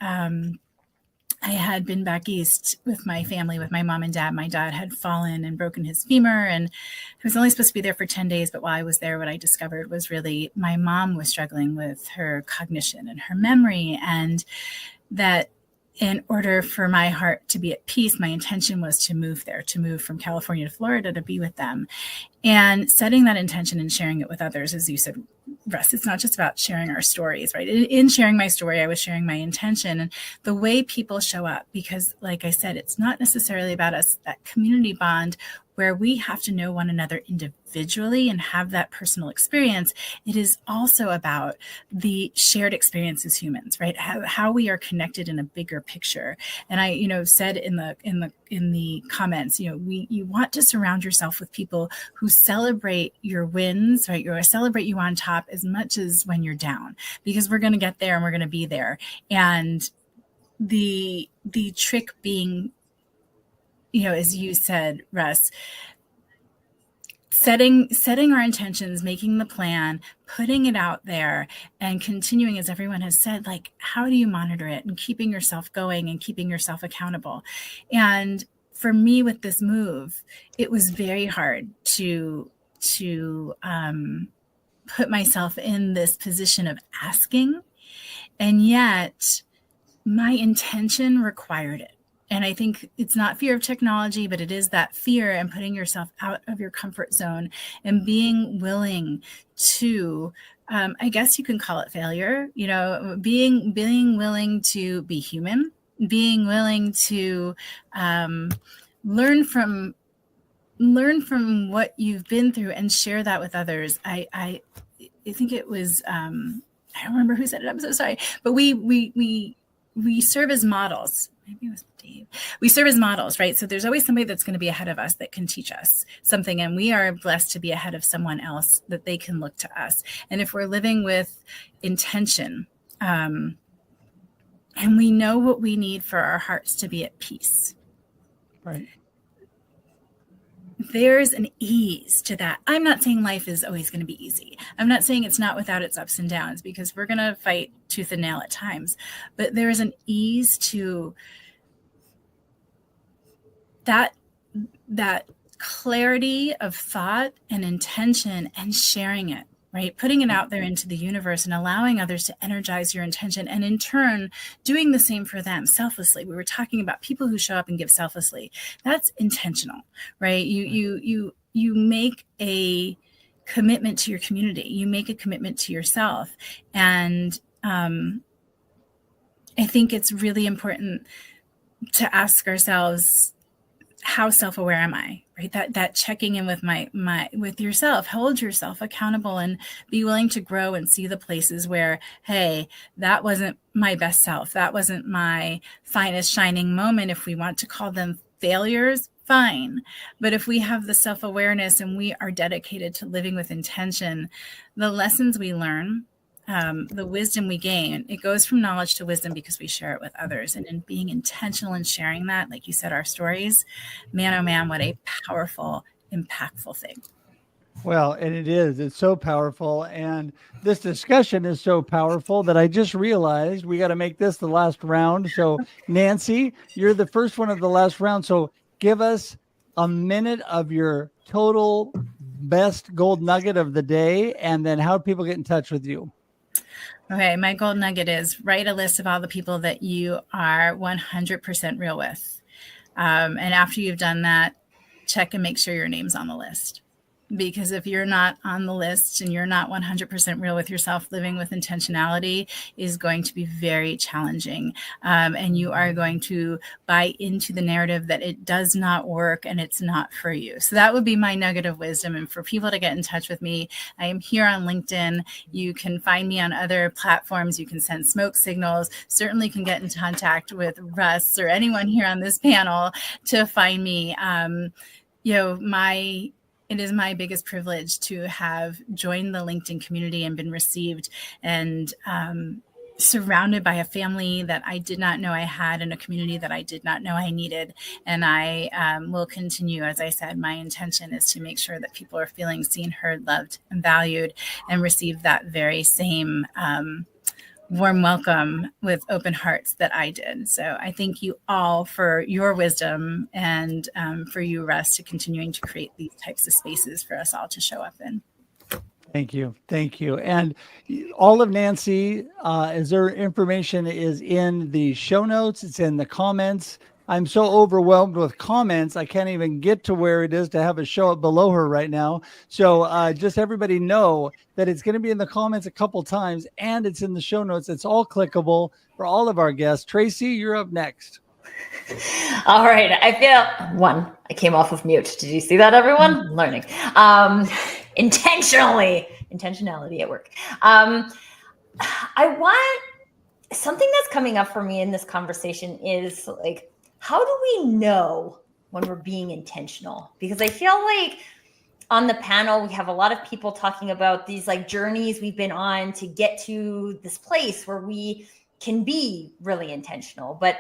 I had been back east with my family, with my mom and dad. My dad had fallen and broken his femur, and I was only supposed to be there for 10 days. But while I was there, what I discovered was really my mom was struggling with her cognition and her memory, and that in order for my heart to be at peace, my intention was to move there, to move from California to Florida to be with them. And setting that intention and sharing it with others, as you said, Russ, it's not just about sharing our stories, right? In sharing my story, I was sharing my intention and the way people show up, because like I said, it's not necessarily about us, that community bond where we have to know one another individually and have that personal experience. It is also about the shared experience as humans, right? How we are connected in a bigger picture. And I, said in the comments, you want to surround yourself with people who celebrate your wins, right? You celebrate you on top as much as when you're down, because we're going to get there and we're going to be there. And the trick being, as you said, Russ, setting our intentions, making the plan, putting it out there, and continuing, as everyone has said, like, how do you monitor it, and keeping yourself going and keeping yourself accountable. And for me with this move, it was very hard to put myself in this position of asking, and yet my intention required it. And I think it's not fear of technology, but it is that fear and putting yourself out of your comfort zone and being willing to, I guess you can call it failure, being willing to be human, being willing to learn from what you've been through and share that with others. I think it was, I don't remember who said it. I'm so sorry, but we serve as models. Maybe it was Dave. We serve as models, right? So there's always somebody that's going to be ahead of us that can teach us something. And we are blessed to be ahead of someone else that they can look to us. And if we're living with intention, and we know what we need for our hearts to be at peace. Right. There's an ease to that. I'm not saying life is always going to be easy. I'm not saying it's not without its ups and downs, because we're going to fight tooth and nail at times. But there is an ease to that clarity of thought and intention and sharing it, right? Putting it out there into the universe and allowing others to energize your intention, and in turn doing the same for them selflessly. We were talking about people who show up and give selflessly. That's intentional, right? You make a commitment to your community. You make a commitment to yourself. And I think it's really important to ask ourselves, how self-aware am I? Right? That checking in with with yourself, hold yourself accountable, and be willing to grow and see the places where, hey, that wasn't my best self. That wasn't my finest shining moment. If we want to call them failures, fine. But if we have the self-awareness and we are dedicated to living with intention, the lessons we learn, the wisdom we gain, it goes from knowledge to wisdom because we share it with others. And in being intentional and sharing that, like you said, our stories, man, oh man, what a powerful, impactful thing. Well, and it is. It's so powerful. And this discussion is so powerful that I just realized we got to make this the last round. So, Nancy, you're the first one of the last round. So give us a minute of your total best gold nugget of the day, and then how do people get in touch with you? Okay, my gold nugget is write a list of all the people that you are 100% real with. And after you've done that, check and make sure your name's on the list. Because if you're not on the list and you're not 100% real with yourself, living with intentionality is going to be very challenging. And you are going to buy into the narrative that it does not work and it's not for you. So that would be my nugget of wisdom. And for people to get in touch with me, I am here on LinkedIn. You can find me on other platforms. You can send smoke signals. Certainly can get in contact with Russ or anyone here on this panel to find me. It is my biggest privilege to have joined the LinkedIn community and been received and surrounded by a family that I did not know I had, and a community that I did not know I needed. And I will continue. As I said, my intention is to make sure that people are feeling seen, heard, loved, and valued, and receive that very same warm welcome with open hearts that I did. So I thank you all for your wisdom, and for you, Russ, to continuing to create these types of spaces for us all to show up in. Thank you. Thank you. And all of Nancy, is there information is in the show notes. It's in the comments. I'm so overwhelmed with comments. I can't even get to where it is to have it show up below her right now. So just everybody know that it's going to be in the comments a couple times and it's in the show notes. It's all clickable for all of our guests. Tracy, you're up next. All right. I feel I came off of mute. Did you see that, everyone? Learning. Intentionality at work. I want something that's coming up for me in this conversation is like, how do we know when we're being intentional? Because I feel like on the panel, we have a lot of people talking about these like journeys we've been on to get to this place where we can be really intentional. But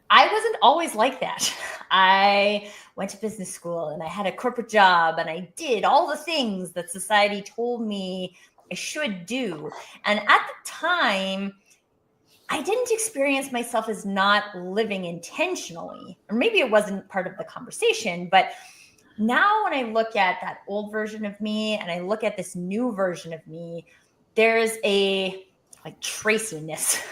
I wasn't always like that. I went to business school and I had a corporate job and I did all the things that society told me I should do. And at the time, I didn't experience myself as not living intentionally, or maybe it wasn't part of the conversation, but now when I look at that old version of me and I look at this new version of me, there's a like Traciness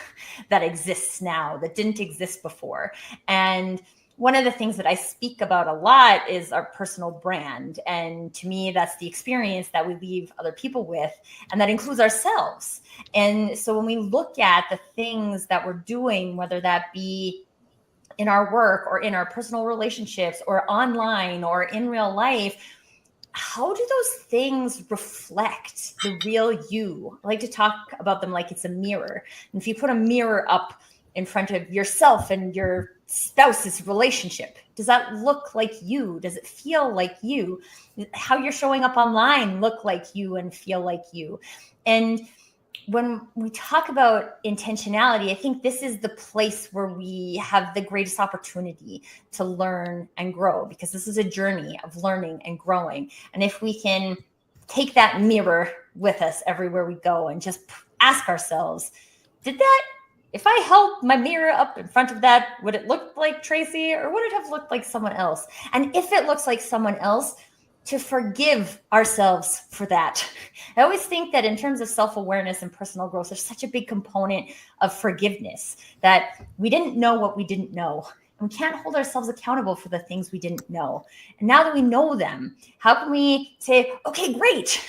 that exists now that didn't exist before. And one of the things that I speak about a lot is our personal brand. And to me, that's the experience that we leave other people with, and that includes ourselves. And so when we look at the things that we're doing, whether that be in our work or in our personal relationships or online or in real life, how do those things reflect the real you? I like to talk about them like it's a mirror. And if you put a mirror up in front of yourself and your spouse's relationship, does that look like you? Does it feel like you? How you're showing up online look like you and feel like you? And when we talk about intentionality, I think this is the place where we have the greatest opportunity to learn and grow, because this is a journey of learning and growing. And if we can take that mirror with us everywhere we go and just ask ourselves, if I held my mirror up in front of that, would it look like Tracy or would it have looked like someone else? And if it looks like someone else, to forgive ourselves for that. I always think that in terms of self-awareness and personal growth, there's such a big component of forgiveness, that we didn't know what we didn't know. And we can't hold ourselves accountable for the things we didn't know. And now that we know them, how can we say, okay, great.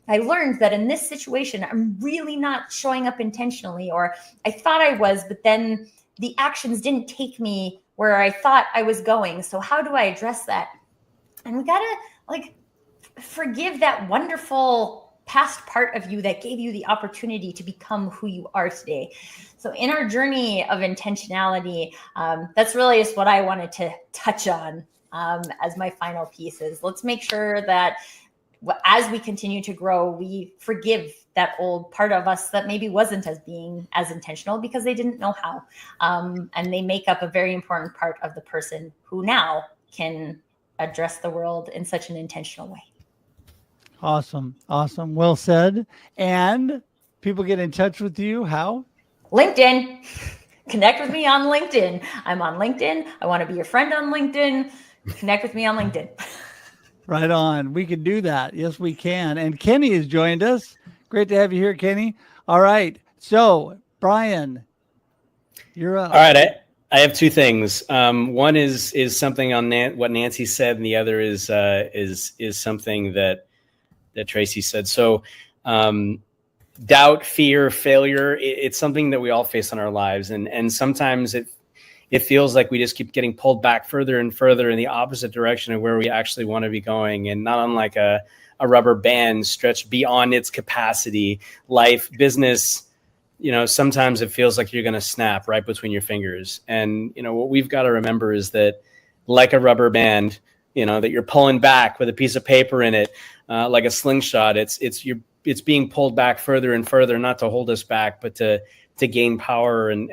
I learned that in this situation, I'm really not showing up intentionally, or I thought I was, but then the actions didn't take me where I thought I was going. So how do I address that? And we gotta forgive that wonderful past part of you that gave you the opportunity to become who you are today. So in our journey of intentionality, that's really just what I wanted to touch on as my final pieces. Let's make sure that as we continue to grow, we forgive that old part of us that maybe wasn't being as intentional because they didn't know how. And they make up a very important part of the person who now can address the world in such an intentional way. Awesome. Well said. And people get in touch with you, how? LinkedIn. Connect with me on LinkedIn. I'm on LinkedIn. I want to be your friend on LinkedIn. Connect with me on LinkedIn. Right on. We can do that. Yes, we can. And Kenny has joined us. Great to have you here, Kenny. All right. So, Brian, you're up. All right. I have two things. One is something on what Nancy said, and the other is something that Tracy said. So, doubt, fear, failure, it's something that we all face in our lives, and sometimes it feels like we just keep getting pulled back further and further in the opposite direction of where we actually want to be going, and not unlike a rubber band stretched beyond its capacity. Life, business, sometimes it feels like you're going to snap right between your fingers. And, what we've got to remember is that, like a rubber band, that you're pulling back with a piece of paper in it, like a slingshot, it's being pulled back further and further, not to hold us back, but to gain power and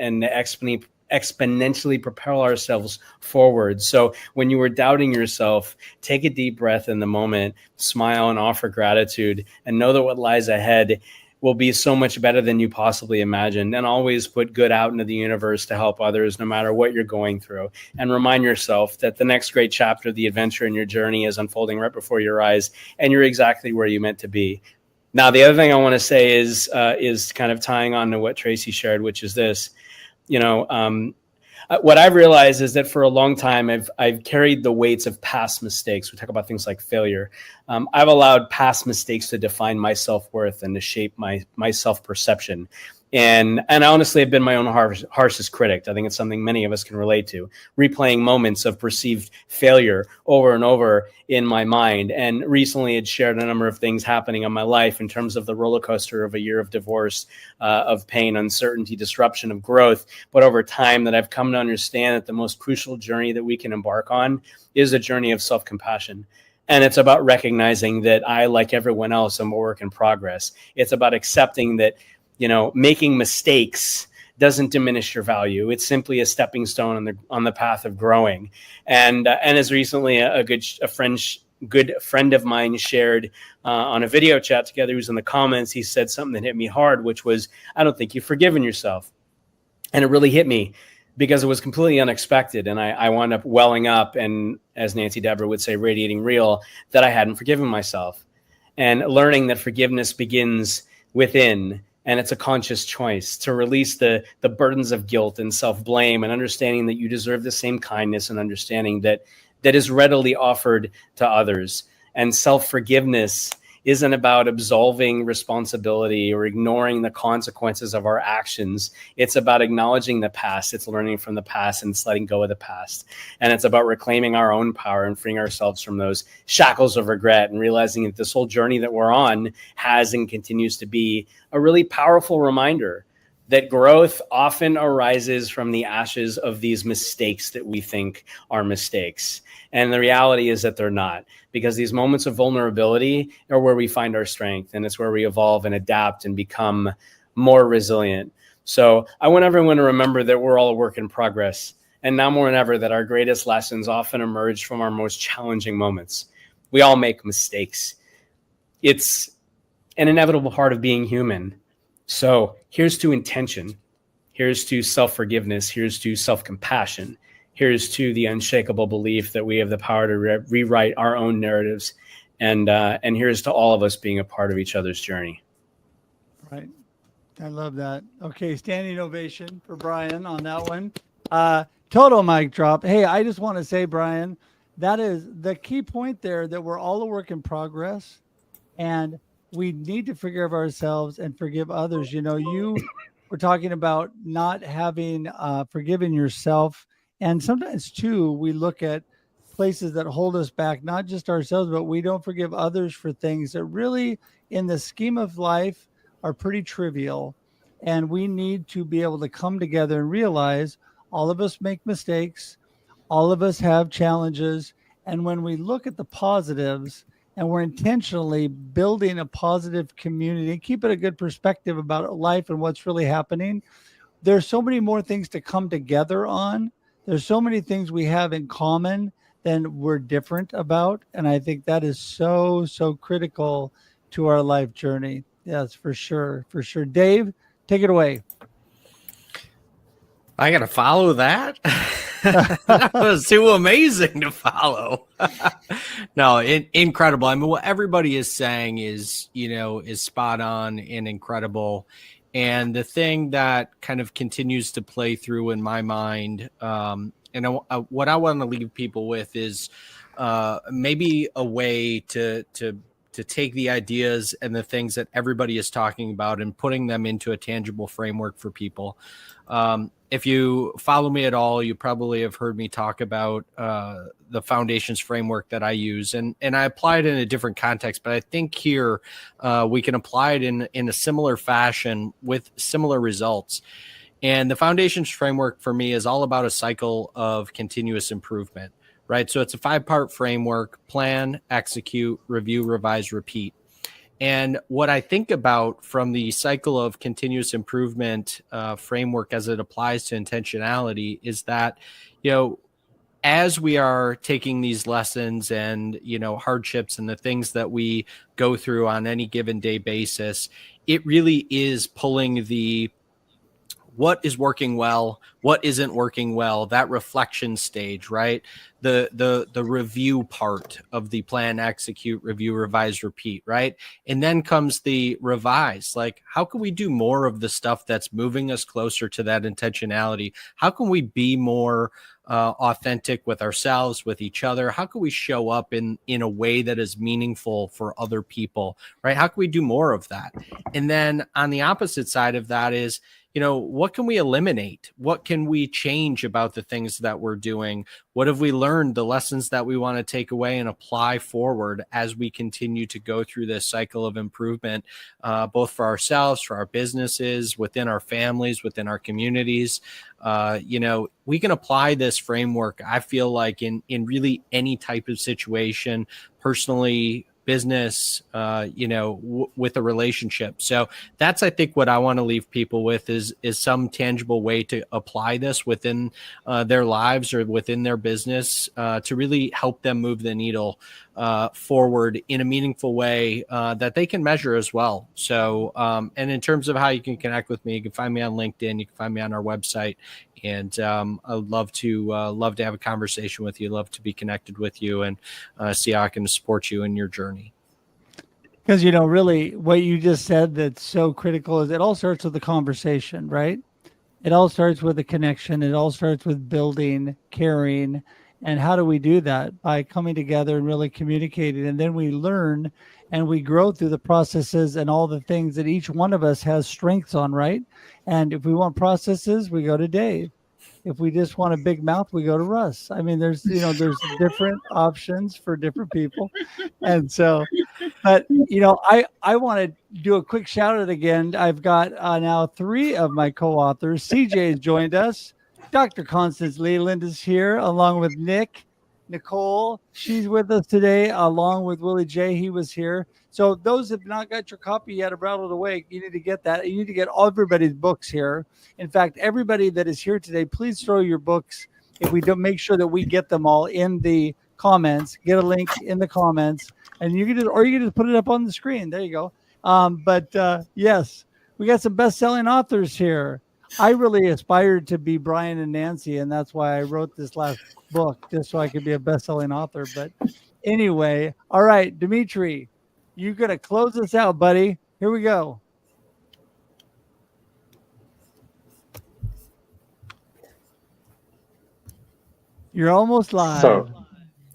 exponentially propel ourselves forward. So when you were doubting yourself, take a deep breath in the moment, smile and offer gratitude, and know that what lies ahead will be so much better than you possibly imagined. And always put good out into the universe to help others, no matter what you're going through. And remind yourself that the next great chapter of the adventure in your journey is unfolding right before your eyes, and you're exactly where you meant to be. Now, the other thing I want to say is kind of tying on to what Tracy shared, which is this. What I've realized is that for a long time, I've carried the weights of past mistakes. We talk about things like failure. I've allowed past mistakes to define my self-worth and to shape my self-perception. And I honestly have been my own harshest critic. I think it's something many of us can relate to, replaying moments of perceived failure over and over in my mind. And recently had shared a number of things happening in my life in terms of the roller coaster of a year of divorce, of pain, uncertainty, disruption, of growth. But over time that I've come to understand that the most crucial journey that we can embark on is a journey of self-compassion. And it's about recognizing that I, like everyone else, am a work in progress. It's about accepting that, making mistakes doesn't diminish your value. It's simply a stepping stone on the path of growing. And as recently a good friend of mine shared on a video chat together, who's in the comments, he said something that hit me hard, which was, I don't think you've forgiven yourself. And it really hit me because it was completely unexpected. And I wound up welling up and, as Nancy Debra would say, radiating real, that I hadn't forgiven myself. And learning that forgiveness begins within. And it's a conscious choice to release the burdens of guilt and self-blame, and understanding that you deserve the same kindness and understanding that is readily offered to others. And self-forgiveness isn't about absolving responsibility or ignoring the consequences of our actions. It's about acknowledging the past. It's learning from the past and it's letting go of the past. And it's about reclaiming our own power and freeing ourselves from those shackles of regret, and realizing that this whole journey that we're on has and continues to be a really powerful reminder that growth often arises from the ashes of these mistakes that we think are mistakes. And the reality is that they're not, because these moments of vulnerability are where we find our strength, and it's where we evolve and adapt and become more resilient. So I want everyone to remember that we're all a work in progress, and now more than ever that our greatest lessons often emerge from our most challenging moments. We all make mistakes. It's an inevitable part of being human. So here's to intention. Here's to self-forgiveness. Here's to self-compassion. Here's to the unshakable belief that we have the power to rewrite our own narratives. And here's to all of us being a part of each other's journey. Right. I love that. Okay, standing ovation for Brian on that one. Total mic drop. Hey, I just want to say, Brian, that is the key point there, that we're all a work in progress, and we need to forgive ourselves and forgive others. You were talking about not having forgiven yourself. And sometimes, too, we look at places that hold us back, not just ourselves, but we don't forgive others for things that really, in the scheme of life, are pretty trivial. And we need to be able to come together and realize all of us make mistakes. All of us have challenges. And when we look at the positives and we're intentionally building a positive community, keep it a good perspective about life and what's really happening, there's so many more things to come together on. There's so many things we have in common than we're different about. And I think that is so, so critical to our life journey. Yes, for sure. For sure. Dave, take it away. I got to follow that. That was too amazing to follow. No, incredible. I mean, what everybody is saying is spot on and incredible. And the thing that kind of continues to play through in my mind, what I want to leave people with is maybe a way to take the ideas and the things that everybody is talking about and putting them into a tangible framework for people. If you follow me at all, you probably have heard me talk about the foundations framework that I use, and I apply it in a different context, but I think here we can apply it in a similar fashion with similar results. And the foundations framework for me is all about a cycle of continuous improvement, right? So it's a 5-part framework: plan, execute, review, revise, repeat. And what I think about from the cycle of continuous improvement framework as it applies to intentionality is that, as we are taking these lessons and, hardships and the things that we go through on any given day basis, it really is pulling the what is working well, what isn't working well, that reflection stage, right? The review part of the plan, execute, review, revise, repeat, right? And then comes the revise. Like, how can we do more of the stuff that's moving us closer to that intentionality? How can we be more authentic with ourselves, with each other? How can we show up in a way that is meaningful for other people, right? How can we do more of that? And then on the opposite side of that is, what can we eliminate? What can we change about the things that we're doing? What have we learned? The lessons that we want to take away and apply forward as we continue to go through this cycle of improvement, both for ourselves, for our businesses, within our families, within our communities. We can apply this framework, I feel like, in really any type of situation, personally, business, with a relationship. So that's, I think, what I want to leave people with is some tangible way to apply this within their lives or within their business to really help them move the needle forward in a meaningful way that they can measure as well. So, and in terms of how you can connect with me, you can find me on LinkedIn, you can find me on our website. And I'd love to have a conversation with you, love to be connected with you and see how I can support you in your journey. Because, really what you just said that's so critical is it all starts with the conversation, right? It all starts with a connection. It all starts with building, caring. And how do we do that? By coming together and really communicating. And then we learn and we grow through the processes and all the things that each one of us has strengths on, right? And if we want processes, we go to Dave. If we just want a big mouth, we go to Russ. I mean, there's different options for different people. And so, but, I want to do a quick shout out again. I've got now 3 of my co-authors. CJ has joined us. Dr. Constance Leland is here, along with Nicole. She's with us today, along with Willie J. He was here. So those have not got your copy yet of Rattled Awake, you need to get that. You need to get everybody's books here. In fact, everybody that is here today, please throw your books. If we don't, make sure that we get them all in the comments. Get a link in the comments, and you can just put it up on the screen. There you go. Yes, we got some best-selling authors here. I really aspired to be Brian and Nancy, and that's why I wrote this last book, just so I could be a best-selling author. But anyway, all right, Dimitry, you're going to close us out, buddy. Here we go. You're almost live. So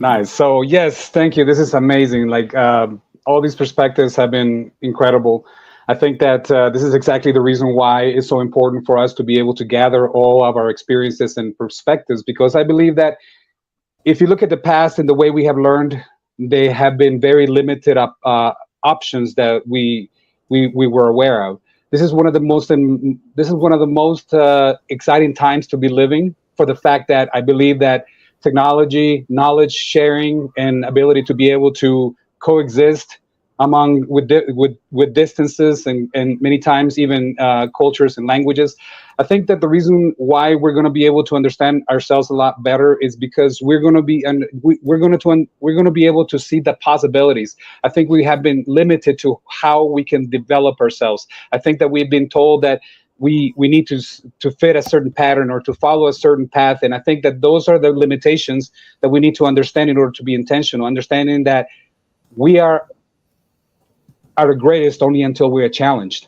nice. So yes, thank you. This is amazing. Like all these perspectives have been incredible. I think that this is exactly the reason why it's so important for us to be able to gather all of our experiences and perspectives, because I believe that if you look at the past and the way we have learned, they have been very limited options that we were aware of. This is one of the most exciting times to be living, for the fact that I believe that technology, knowledge sharing, and ability to be able to coexist with distances and many times even cultures and languages. I think that the reason why we're going to be able to understand ourselves a lot better is because we're going to be able to see the possibilities. I think we have been limited to how we can develop ourselves. I think that we've been told that we need to fit a certain pattern or to follow a certain path, and I think that those are the limitations that we need to understand in order to be intentional. Understanding that we are the greatest only until we are challenged.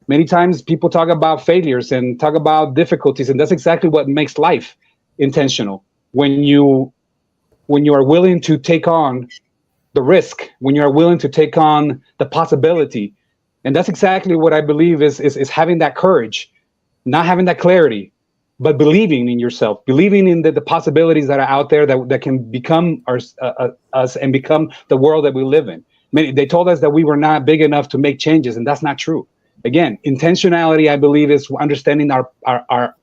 Many times people talk about failures and talk about difficulties, and that's exactly what makes life intentional. When you are willing to take on the risk, when you are willing to take on the possibility. And that's exactly what I believe is having that courage, not having that clarity, but believing in yourself, believing in the possibilities that are out there that can become us and become the world that we live in. They told us that we were not big enough to make changes, and that's not true. Again, intentionality, I believe, is understanding our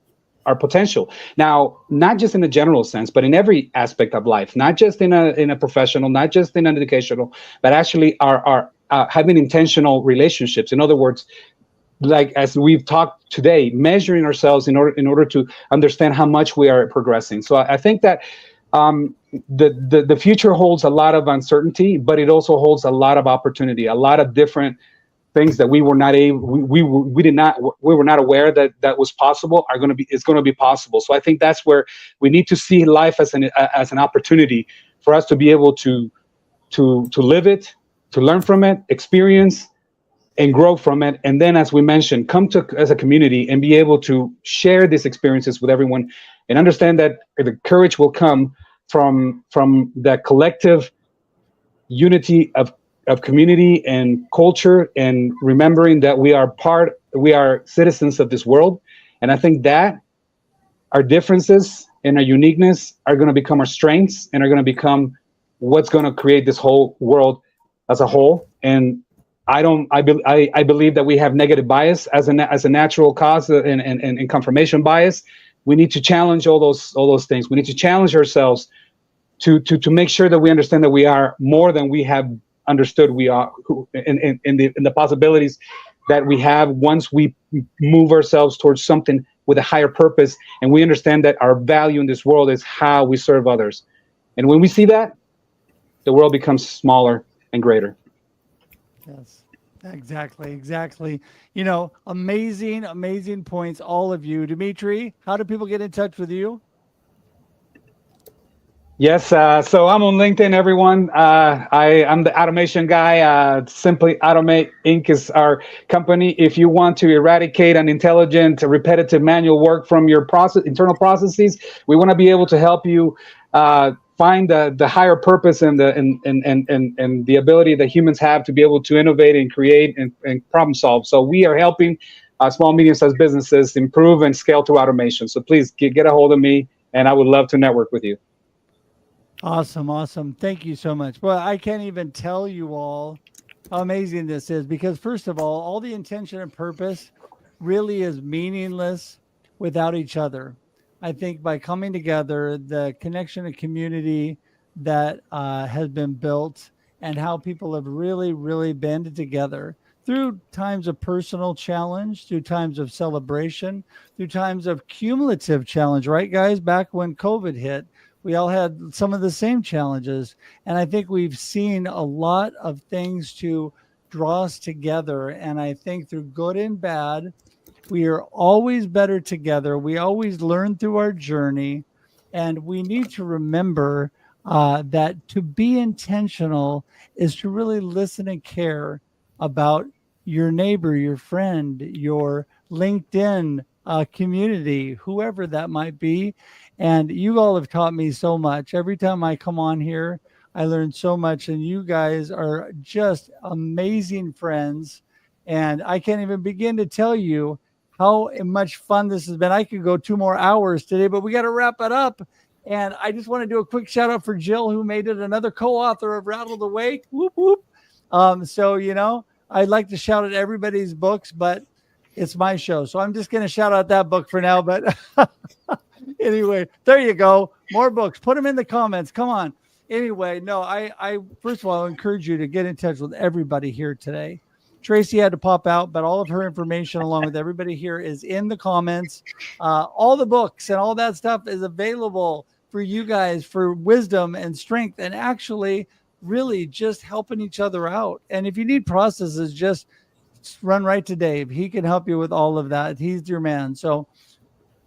potential. Now, not just in a general sense, but in every aspect of life, not just in a professional, not just in an educational, but actually our having intentional relationships. In other words, like as we've talked today, measuring ourselves in order to understand how much we are progressing. So I think that the future holds a lot of uncertainty, but it also holds a lot of opportunity, a lot of different things that we were not able, we were not aware that was possible it's going to be possible. So I think that's where we need to see life as an opportunity for us to be able to live it, to learn from it, experience, and grow from it. And then, as we mentioned, come to as a community and be able to share these experiences with everyone, and understand that the courage will come from that collective unity of community and culture, and remembering that we are citizens of this world. And I think that our differences and our uniqueness are going to become our strengths, and are going to become what's going to create this whole world as a whole. And I believe that we have negative bias as a natural cause, and confirmation bias. We need to challenge all those things. We need to challenge ourselves to make sure that we understand that we are more than we have understood we are, in the possibilities that we have once we move ourselves towards something with a higher purpose, and we understand that our value in this world is how we serve others. And when we see that, the world becomes smaller and greater. Yes, exactly. You know, amazing points, all of you. Dimitry, how do people get in touch with you? Yes, so I'm on LinkedIn, everyone. I'm the automation guy. Simply Automate Inc. is our company. If you want to eradicate an intelligent, repetitive manual work from your internal processes, we want to be able to help you find the higher purpose and the ability that humans have to be able to innovate and create and problem solve. So we are helping small, medium-sized businesses improve and scale through automation. So please get a hold of me, and I would love to network with you. Awesome. Thank you so much. Well, I can't even tell you all how amazing this is, because first of all the intention and purpose really is meaningless without each other. I think by coming together, the connection and community that has been built, and how people have really been together through times of personal challenge, through times of celebration, through times of cumulative challenge, right, guys? Back when COVID hit, we all had some of the same challenges. And I think we've seen a lot of things to draw us together. And I think through good and bad, we are always better together. We always learn through our journey. And we need to remember that to be intentional is to really listen and care about your neighbor, your friend, your LinkedIn community, whoever that might be. And you all have taught me so much. Every time I come on here, I learn so much. And you guys are just amazing friends. And I can't even begin to tell you how much fun this has been. I could go 2 more hours today, but we got to wrap it up. And I just want to do a quick shout out for Jill, who made it another co-author of Rattled Awake. Whoop, whoop. So, you know, I'd like to shout out everybody's books, but it's my show. So I'm just going to shout out that book for now. But anyway, there you go. More books. Put them in the comments. Come on. Anyway, no, I first of all, I encourage you to get in touch with everybody here today. Tracy had to pop out, but all of her information along with everybody here is in the comments. All the books and all that stuff is available for you guys for wisdom and strength, and actually really just helping each other out. And if you need processes, just run right to Dave. He can help you with all of that. He's your man. So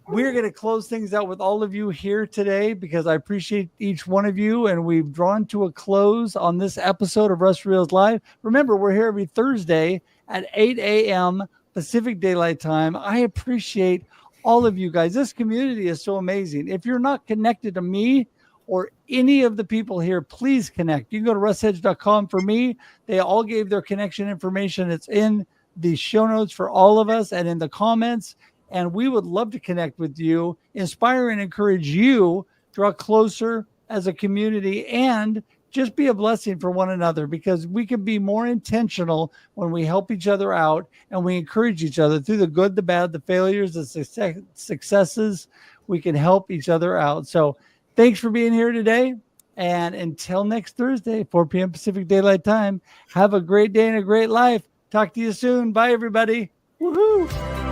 we're going to close things out with all of you here today, because I appreciate each one of you. And we've drawn to a close on this episode of Russ Reels Live. Remember, we're here every Thursday at 8 a.m. Pacific Daylight Time. I appreciate all of you guys. This community is so amazing. If you're not connected to me or any of the people here, please connect. You can go to russedge.com. For me, they all gave their connection information. It's in the show notes for all of us and in the comments. And we would love to connect with you, inspire and encourage you, draw closer as a community, and just be a blessing for one another, because we can be more intentional when we help each other out and we encourage each other through the good, the bad, the failures, the successes. We can help each other out. So thanks for being here today. And until next Thursday, 4 p.m. Pacific Daylight Time, have a great day and a great life. Talk to you soon. Bye, everybody. Woohoo!